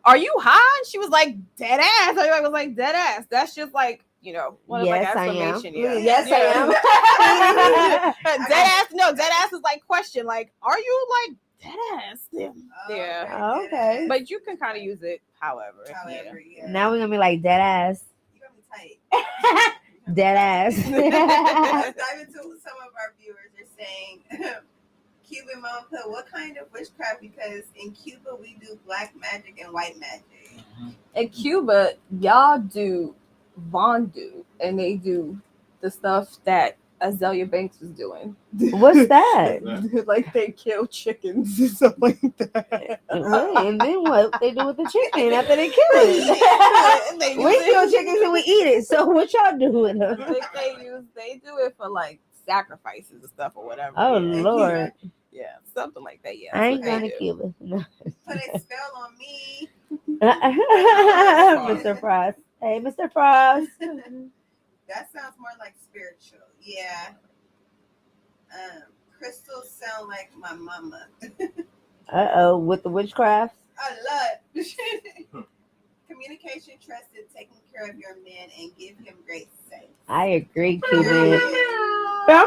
"Are you high?" And she was like, "Dead ass." I was like, "Dead ass." That's just like, one of like Yes, I am. exclamation. Yeah. Yes, I am. Dead ass. No, dead ass is like question. Like, are you like dead ass? Yeah. Okay. But you can kind of use it however. However, yeah. Now we're gonna be like dead ass. You got me tight. Dead ass. Let's dive into some of our viewers are saying. Cuban mom put what kind of witchcraft? Because in Cuba we do black magic and white magic. In Cuba, y'all do Vondu, and they do the stuff that Azalea Banks was doing. What's that? Like they kill chickens and stuff like that. Right, and then what they do with the chicken after they kill it? We kill chickens and we eat it. So what y'all do with them? They do it for like sacrifices and stuff or whatever. Oh yeah. Lord. Yeah, something like that. Yeah, I ain't that's going what to Cuba. No. Put a spell on me. Mr. Frost. Hey, Mr. Frost. That sounds more like spiritual. Yeah. Crystals sound like my mama. With the witchcraft. I love it. Communication, trusted, taking care of your man, and give him great sex. I agree, Cuban. The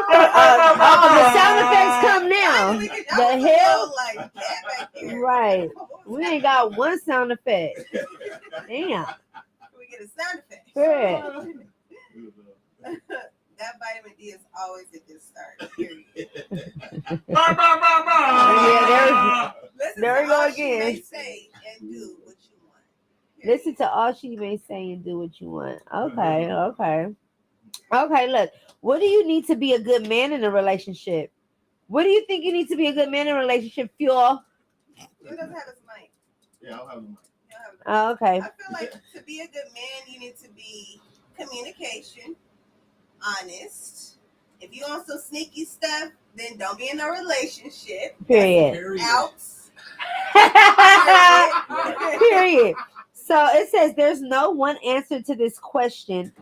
sound effects come now. The hell? Like, yeah, back here. Right. We ain't got one sound effect. Damn. We get a sound effect. Good. That vitamin D is always a good start. Period. Yeah, Listen there to we go all again. She may say and do what you want. Period. Listen to all she may say and do what you want. Okay. Look, what do you need to be a good man in a relationship? What do you think you need to be a good man in a relationship, Fuel? Who doesn't have his mic? Yeah, I'll have the mic. Oh, okay. I feel like to be a good man, you need to be communication, honest. If you want some sneaky stuff, then don't be in a relationship. Period. Out. Period. So it says there's no one answer to this question,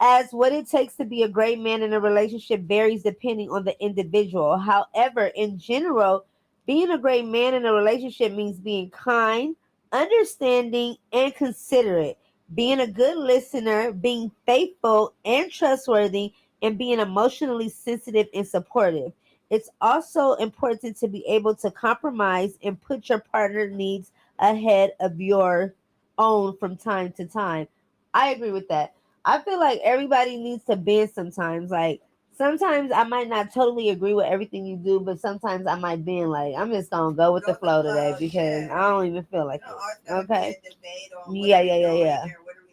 as what it takes to be a great man in a relationship varies depending on the individual. However, in general, being a great man in a relationship means being kind, understanding, and considerate, being a good listener, being faithful and trustworthy, and being emotionally sensitive and supportive. It's also important to be able to compromise and put your partner's needs ahead of your own from time to time. I agree with that. I feel like everybody needs to bend sometimes. Like, sometimes I might not totally agree with everything you do, but sometimes I might bend. Like, I'm just going to go with the flow today because I don't even feel like it. Okay? Yeah. What are we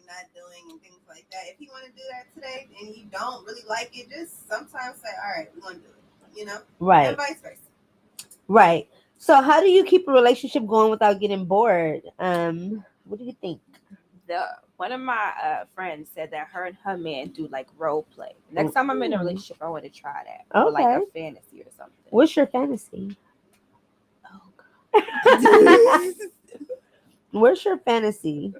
not doing and things like that. If you want to do that today and you don't really like it, just sometimes say, all right, we're going to do it. Right. And vice versa. Right. So how do you keep a relationship going without getting bored? What do you think? One of my friends said that her and her man do like role play. Next time I'm in a relationship, I want to try that. Or like a fantasy or something. What's your fantasy? Oh God. What's your fantasy?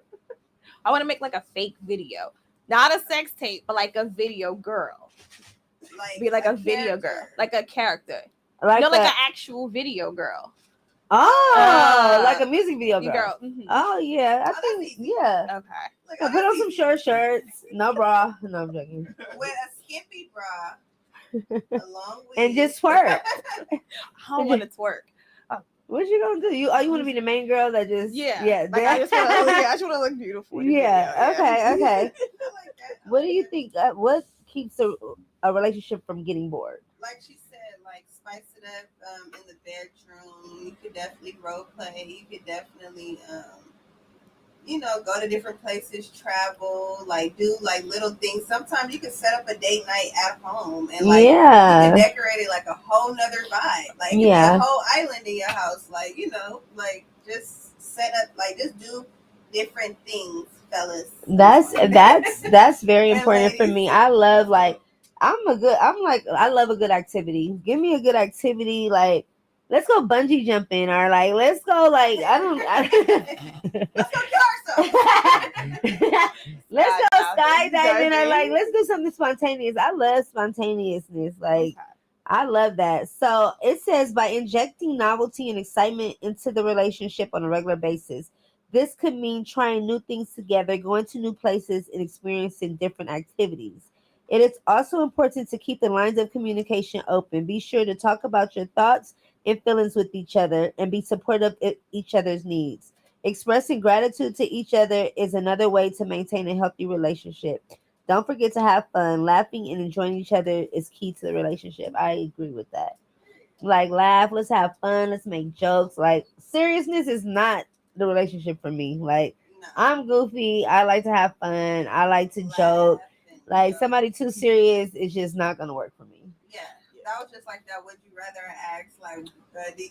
I want to make like a fake video, not a sex tape, but like a video girl. Be like a video girl, like a character. Like an actual video girl. Oh, like a music video girl. Mm-hmm. Oh yeah, I think yeah. Okay. Put on some short shirts, no bra. No, I'm joking. With a skimpy bra, along with and just twerk. I don't want to twerk. What you gonna do? You want to be the main girl that just yeah. Like I just want to look beautiful. Yeah. Okay. I like that. What do you think? What keeps a relationship from getting bored? Like she said, like spice it up in the bedroom. You could definitely role play. You could definitely go to different places, travel, like do like little things. Sometimes you can set up a date night at home and like you can decorate it like a whole nother vibe. Like it could be a whole island in your house. Like, like just set up, like just do different things, fellas. That's very important for me. I love I love a good activity. Give me a good activity, like let's go bungee jumping, or like let's go like let's go kill ourselves. Let's go skydiving, or like let's do something spontaneous. I love spontaneousness. Like I love that. So it says by injecting novelty and excitement into the relationship on a regular basis. This could mean trying new things together, going to new places, and experiencing different activities. It is also important to keep the lines of communication open. Be sure to talk about your thoughts and feelings with each other and be supportive of each other's needs. Expressing gratitude to each other is another way to maintain a healthy relationship. Don't forget to have fun. Laughing and enjoying each other is key to the relationship. I agree with that. Like, laugh, let's have fun, let's make jokes. Like, seriousness is not the relationship for me. Like, I'm goofy. I like to have fun. I like to joke. Like, somebody too serious is just not going to work for me. Yeah. That was just like that. Would you rather ask, like,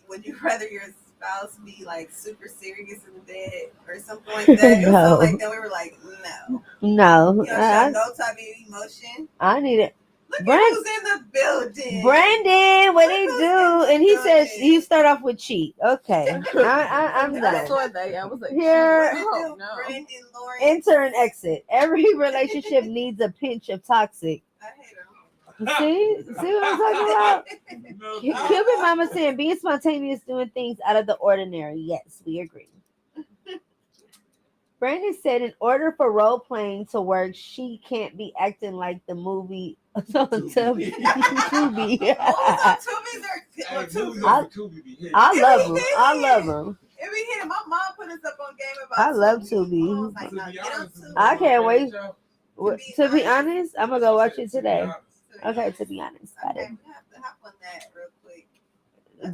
would you rather your spouse be like super serious in bed or something like that? It was so like that. We were like, no. No. You don't show no type of emotion. I need it. Look at who's in the building. Brandon, what he do? And he says he start off with cheat. Okay, I'm done. I saw that. Yeah, I was like, here. Oh, no. Brandon Lawrence. Enter and exit. Every relationship needs a pinch of toxic. I hate him. See what I'm talking about? Cupid Mama saying being spontaneous, doing things out of the ordinary. Yes, we agree. Brandon said in order for role playing to work, she can't be acting like the movie Tubi. I love them. I love them. If we hit him, my mom put us up on game about I love Tubi. Like, no, I can't wait. To be honest, I'm gonna go watch it today. Okay, to be honest. Got it. We have to hop on that real quick.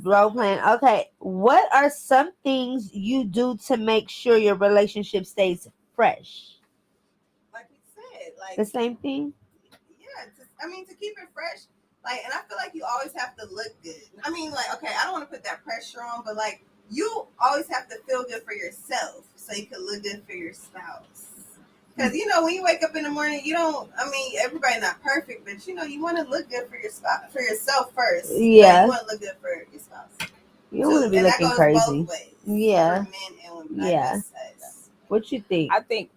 Role playing. Okay. What are some things you do to make sure your relationship stays fresh? Like we said, like the same thing? Yeah. To keep it fresh. Like, and I feel like you always have to look good. I mean, like, okay, I don't want to put that pressure on, but like you always have to feel good for yourself so you can look good for your spouse. Because, when you wake up in the morning, everybody not perfect, but, you want to look good for your spouse, for yourself first. Yeah. You want to look good for your spouse. You don't want to be looking crazy. Both ways, yeah. For men and women. Yeah. What you think? I think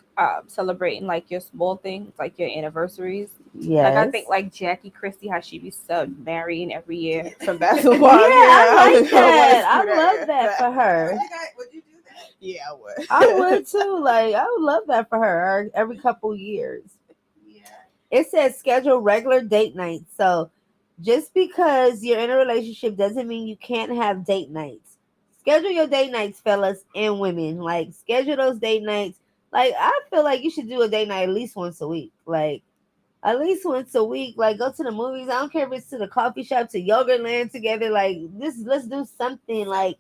celebrating, like, your small things, like your anniversaries. Yeah. Like, I think, like, Jackie Christie, how she be marrying every year from basketball. I like that. I love that for her. Would you do that? Yeah, I would. I would too. Like, I would love that for her every couple years. Yeah. It says schedule regular date nights. So just because you're in a relationship doesn't mean you can't have date nights. Schedule your date nights, fellas and women. Like, schedule those date nights. Like, I feel like you should do a date night at least once a week. Like, at least once a week. Like, go to the movies. I don't care if it's to the coffee shop, to Yogurtland together. Like, let's do something like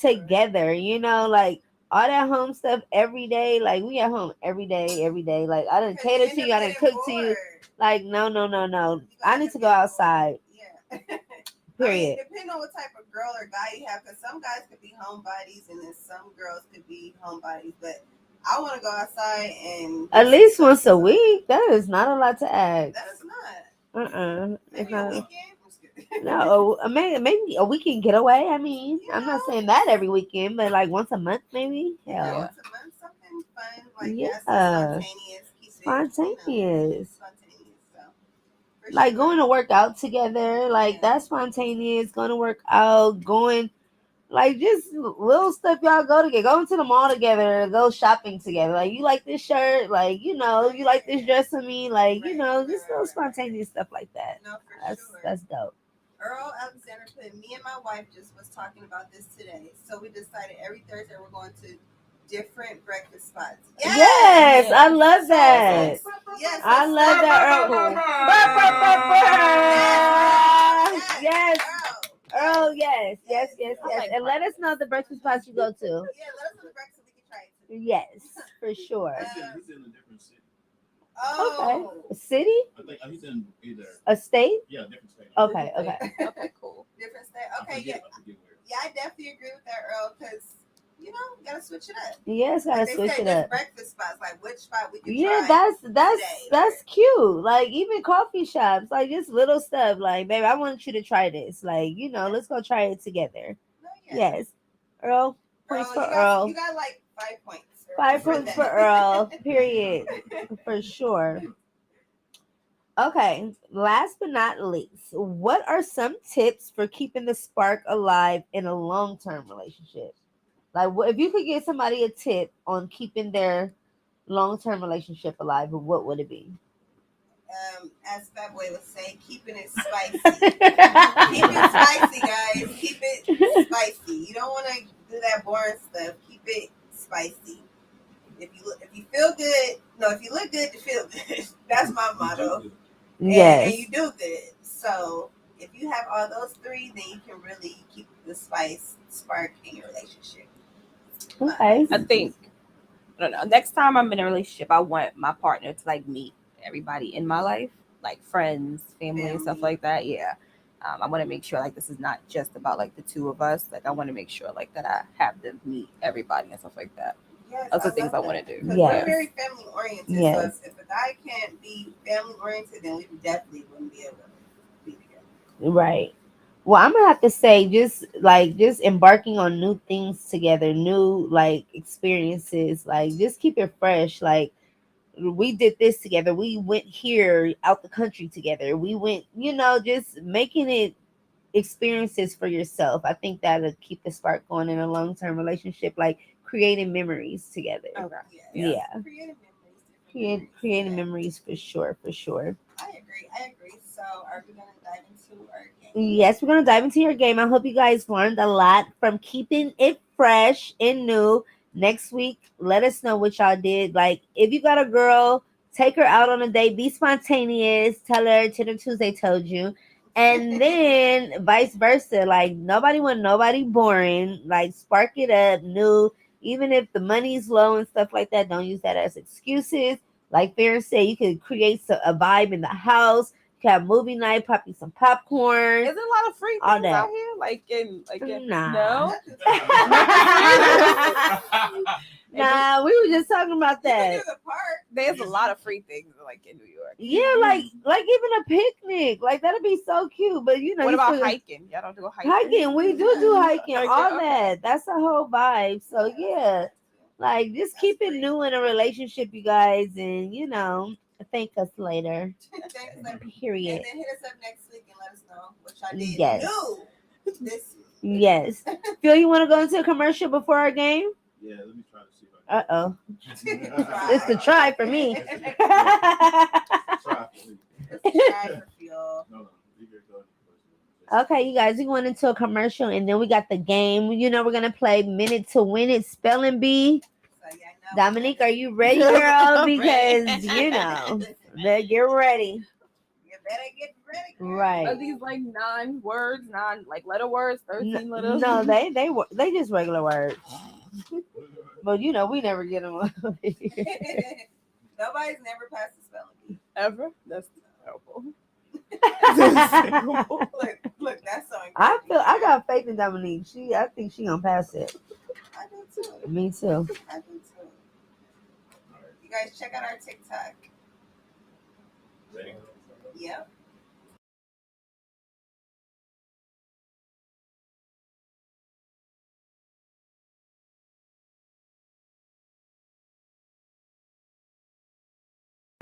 together. Like all that home stuff every day. Like, we at home every day. Like, I didn't cater to you. I didn't cook to you. Like, no. I need to go outside. Yeah. Period. Depending on what type of girl or guy you have, because some guys could be homebodies and then some girls could be homebodies. But I want to go outside and at least once a week. That is not a lot to ask. That is not. It's Maybe not. a weekend. No, maybe a weekend getaway. I mean, I'm not saying that every weekend, but like once a month, maybe. Yeah, once a month, something fun. Like, spontaneous. So, like going to work out together, like that's spontaneous. Going to work out, like just little stuff y'all go together. Going to the mall together, go shopping together. Like, you like this shirt, like you like this dress on me, like just little spontaneous stuff like that. No, that's dope. Earl Alexander put, me and my wife just was talking about this today. So we decided every Thursday we're going to different breakfast spots. Yes, I love that. Yes, I love that, Earl. Yes. Oh yes, yes, yes, I yes. like And let us know the breakfast spots you go to. Yeah, let us know the breakfast so we can try it too. Yes, for sure. He's in a different city. Okay. Oh, A city? I think he's in either. A state? Yeah, different state. Okay, okay. Okay, cool. different state. Okay, yeah. I forget where. Yeah, I definitely agree with that, Earl, because, you gotta switch it up. Yes, gotta Like they switch say, it there's up. breakfast spots. Like, which spot we can Yeah, try that's today? that's cute. Like even coffee shops, like just little stuff. Like, babe, I want you to try this. Like, let's go try it together. No, yeah. Yes, Earl. Points Earl, for you Earl. got like 5 points. 5 points for Earl. Period. For sure. Okay. Last but not least, what are some tips for keeping the spark alive in a long-term relationship? Like, if you could give somebody a tip on keeping their long-term relationship alive, what would it be? As Fat Boy would say, keeping it spicy. Keep it spicy, guys. Keep it spicy. You don't want to do that boring stuff. Keep it spicy. If you feel good, if you look good, you feel good. That's my motto. Yes. And you do good. So if you have all those three, then you can really keep the spark in your relationship. Okay. I think, I don't know. Next time I'm in a relationship, I want my partner to like meet everybody in my life, like friends, family, and stuff like that. Yeah. I want to make sure like this is not just about like the two of us. Like I want to make sure like that I have them meet everybody and stuff like that. Yes, Those are things I want to do. Because Yes. we're very family oriented. Yes. So if a guy can't be family oriented, then we definitely wouldn't be able to be together. Right. Well, I'm gonna have to say, just embarking on new things together, new like experiences, like just keep it fresh. Like we did this together. We went here out the country together. We went, just making it experiences for yourself. I think that'll keep the spark going in a long term relationship, like creating memories together. Okay. Yeah. Creating memories. Creating memories for sure, for sure. I agree. So are we gonna dive into our game? Yes, we're gonna dive into your game. I hope you guys learned a lot from keeping it fresh and new. Next week, let us know what y'all did. Like, if you got a girl, take her out on a date. Be spontaneous. Tell her Tinder Tuesday told you, and then vice versa. Like, nobody want nobody boring. Like, spark it up, new. Even if the money's low and stuff like that, don't use that as excuses. Like Farron said, you could create a vibe in the house. Have movie night, pop you some popcorn. Is there a lot of free all things that. out here? Nah. No. Nah, we were just talking about that. There's a lot of free things like in New York. Yeah, like even a picnic, like that'd be so cute. But what about hiking? Y'all don't do hiking? Hiking, we do hiking, Okay, all okay. that. That's the whole vibe. So yeah, like just keep it new in a relationship, you guys, and thank us later. Period. And then hit us up next week and let us know what y'all did. Yes. New this week. Yes. Phil, you want to go into a commercial before our game? Yeah, let me try to see if I Uh-oh. can. It's a try for me. Try for me. Try for Phil. No, you can go. Okay, you guys, we went into a commercial and then we got the game. We're going to play Minute to Win It Spelling Bee. So, Dominique, are you ready, girl? Because, get ready. You better get ready. Girl. Right. Are these like 9 words, like letter words, 13 letters? No, they just regular words. But, we never get them. Nobody's never passed the spelling bee. Ever? That's terrible. Look, that's so I incredible. got faith in Dominique. I think she gonna pass it. I do too. Me too. I do too. You guys check out our TikTok. Ready? Yep.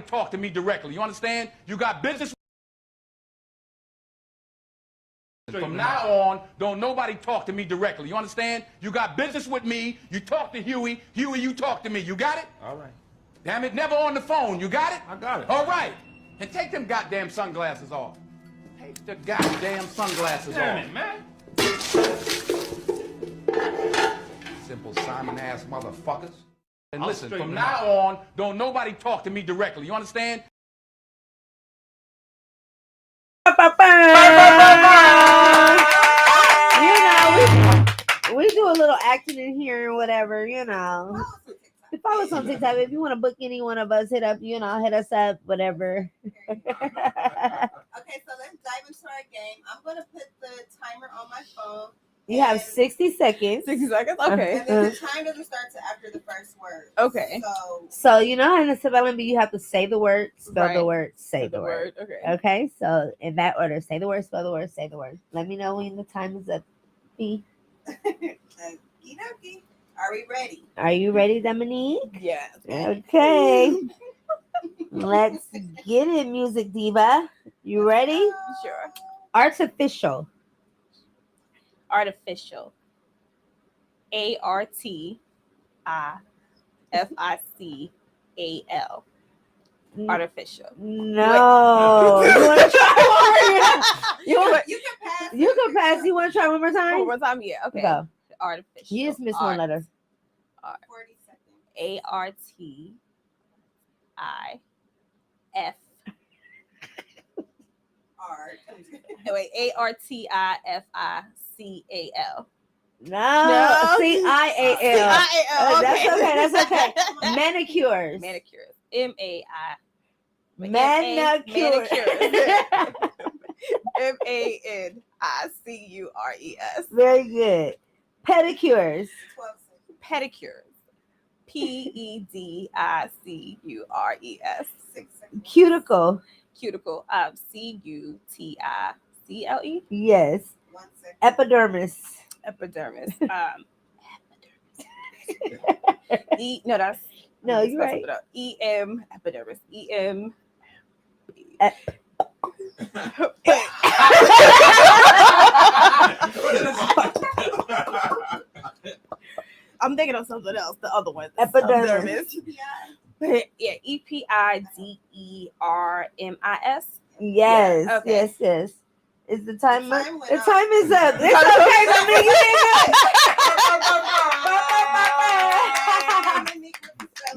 Talk to me directly. You understand? You got business. From now on, don't nobody talk to me directly. You understand? You got business with me. You talk to Huey. Huey, you talk to me. You got it? All right. Damn it, never on the phone. You got it? I got it. All right. And take them goddamn sunglasses off. Take the goddamn sunglasses Damn off. it, man. Simple Simon-ass motherfuckers. And I'll listen, straighten from them now out. on, don't nobody talk to me directly. You understand? a little acting in here or whatever, you know. Follow us on TikTok. If you want to book any one of us, hit us up, whatever. Okay, so let's dive into our game. I'm gonna put the timer on my phone. You have 60 seconds. 60 seconds? Okay. And then the time doesn't start till after the first word. Okay. So you know how in the spelling bee you have to say the word, spell the Right. word, say the word. Okay. Okay, so in that order, say the word, spell the word, say the word. Let me know when the time is up. B. Okey-dokey. Are we ready? Are you ready, Dominique? Yes. Okay. Let's get it, music diva. You ready? Sure. Artificial. Artificial. ARTIFICAL. Artificial. No. You want to try one more? You can pass. You can pass. You want to try one more time? One more time? Yeah. Okay. Go. Artificial. You just missed one letter. 40 seconds. ARTIFICAL. Art. Wait, ARTIFICAL. No. CIAL. CIAL. That's okay. Manicures. Manicures. MAI. Manicures. MANICURES. Very good. Pedicures. 12 Pedicures. PEDICURES. 6 seconds. Cuticle. Cuticle. CUTICLE. Yes. 1 second. Epidermis. Epidermis. No, that's No, you're right. EM epidermis. EM. I'm thinking of something else. The other one. Epidermis. Yeah, EPIDERMIS. Yes. Okay. Yes. Is the time up? Time went The up. time is up. It's okay, Dominique.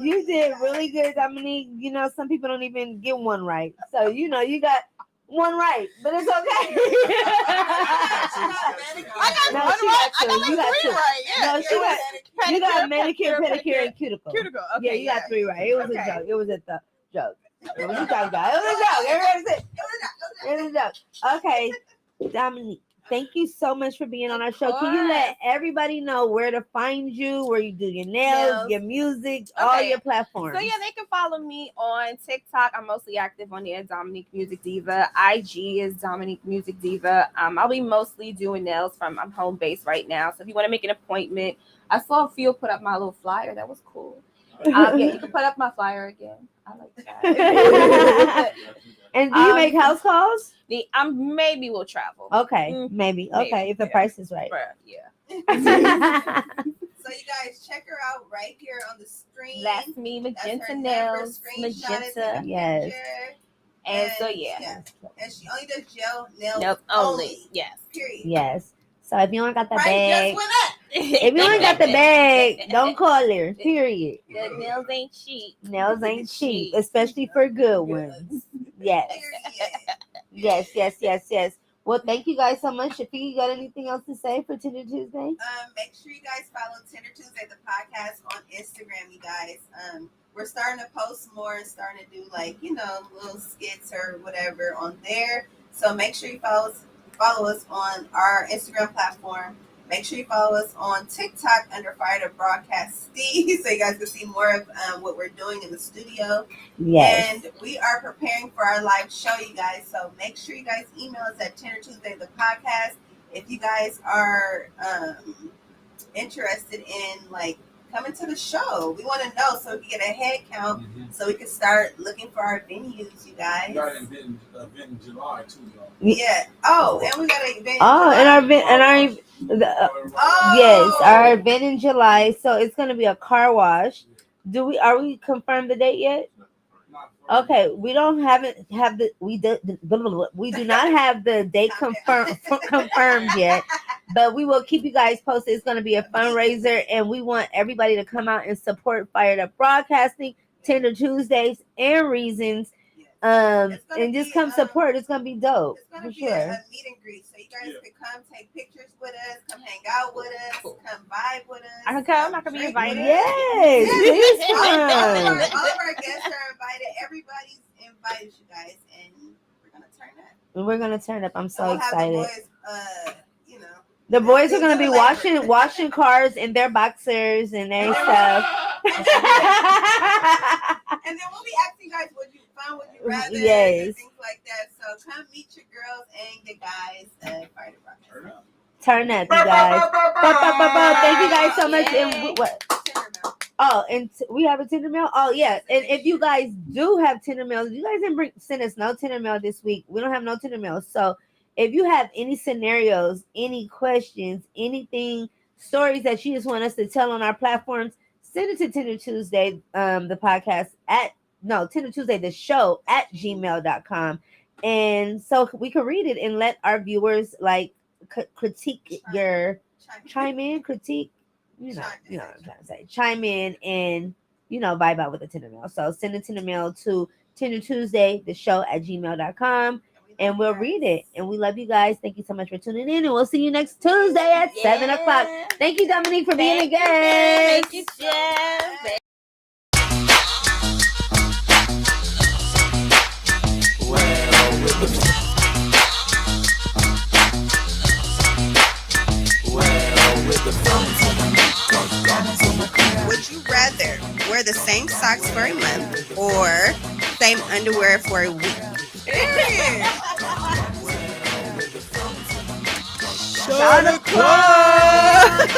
You did good. You did really good, Dominique. You know, some people don't even get one right. So, you know, you got one right, but it's okay. No, she got two. You got two. No, you got manicure, pedicure, and cuticle. Cuticle. Okay. Yeah, you got 3 right. It was a joke. It was a joke. It was a joke, guys. It was a joke. Everybody said it was a joke. Okay, Dominique, thank you so much for being on our show. Can you let everybody know where to find you, where you do your nails, your music, all your platforms? So yeah, they can follow me on TikTok. I'm mostly active on there, Dominique Music Diva. IG is Dominique Music Diva. I'll be mostly doing nails I'm home based right now. So if you want to make an appointment, I saw Phil put up my little flyer. That was cool. Yeah, you can put up my flyer again. I like that. And do you make house calls? Maybe we'll travel. Okay, maybe. Okay, if the price is right. Yeah. So you guys check her out right here on the screen. That's me, Magenta her Nails. number, screenshot it, Magenta. Yes. picture. And so yeah. And she only does gel nails Nails only. Yes. Period. Yes. So if you ain't got the Price bag, just went up. if you ain't got the bag, don't call her. Period. The nails ain't cheap. Nails ain't cheap, especially for good ones. Yes. Yes. Well, thank you guys so much. Shafiq, you got anything else to say for Tender Tuesday? Make sure you guys follow Tender Tuesday, the podcast, on Instagram, you guys. We're starting to post more and starting to do little skits or whatever on there. So make sure you follow us on our Instagram platform. Make sure you follow us on TikTok under Fire to Broadcast Steve, so you guys can see more of what we're doing in the studio. Yes. And we are preparing for our live show, you guys. So make sure you guys email us at Tender Tuesday the podcast if you guys are interested in coming to the show. We want to know so we can get a head count, so we can start looking for our venues, you guys. We got an event in July too, y'all. Yeah. Oh, and we got an event. Yes, our event in July. So it's gonna be a car wash. Are we confirmed the date yet? Okay, we do not have the date confirmed yet, but we will keep you guys posted. It's going to be a fundraiser, and we want everybody to come out and support Fired Up Broadcasting, Tender Tuesdays, and Reasons. And just come support. It's going to be dope. It's going to be a meet and greet, so you guys can come take pictures with us, come hang out with us, come come vibe with us. I can come. I can be drink invited. with us. Yes, please All of come. our guests are invited. Everybody's invited, you guys, and we're gonna turn up. We're gonna turn up. I'm so We'll have the excited. boys, you know. The boys are gonna be Labor. washing cars in their boxers and their stuff. And then we'll be asking you guys would you rather Yes. and things like that. So come meet your girls and your guys at Fire Department. Turn up, you guys. Thank you guys so much. And what? Oh, and we have a Tinder mail. Oh yeah, and if you guys do have Tinder mail, you guys didn't send us no Tinder mail this week. We don't have no Tinder mail. So if you have any scenarios, any questions, anything, stories that you just want us to tell on our platforms, send it to Tinder Tuesday, the podcast Tinder Tuesday, the show at gmail.com. And so we can read it and let our viewers critique chime in, critique, you know what I'm trying to say. Chime in and, vibe out with the Tinder mail. So send it to the mail to Tinder Tuesday, the show at gmail.com. And we'll read it. And we love you guys. Thank you so much for tuning in. And we'll see you next Tuesday at 7 o'clock. Thank you, Dominique, for being a guest. Thank you, Jeff. Would you rather wear the same socks for a month or same underwear for a week? Shot o'clock.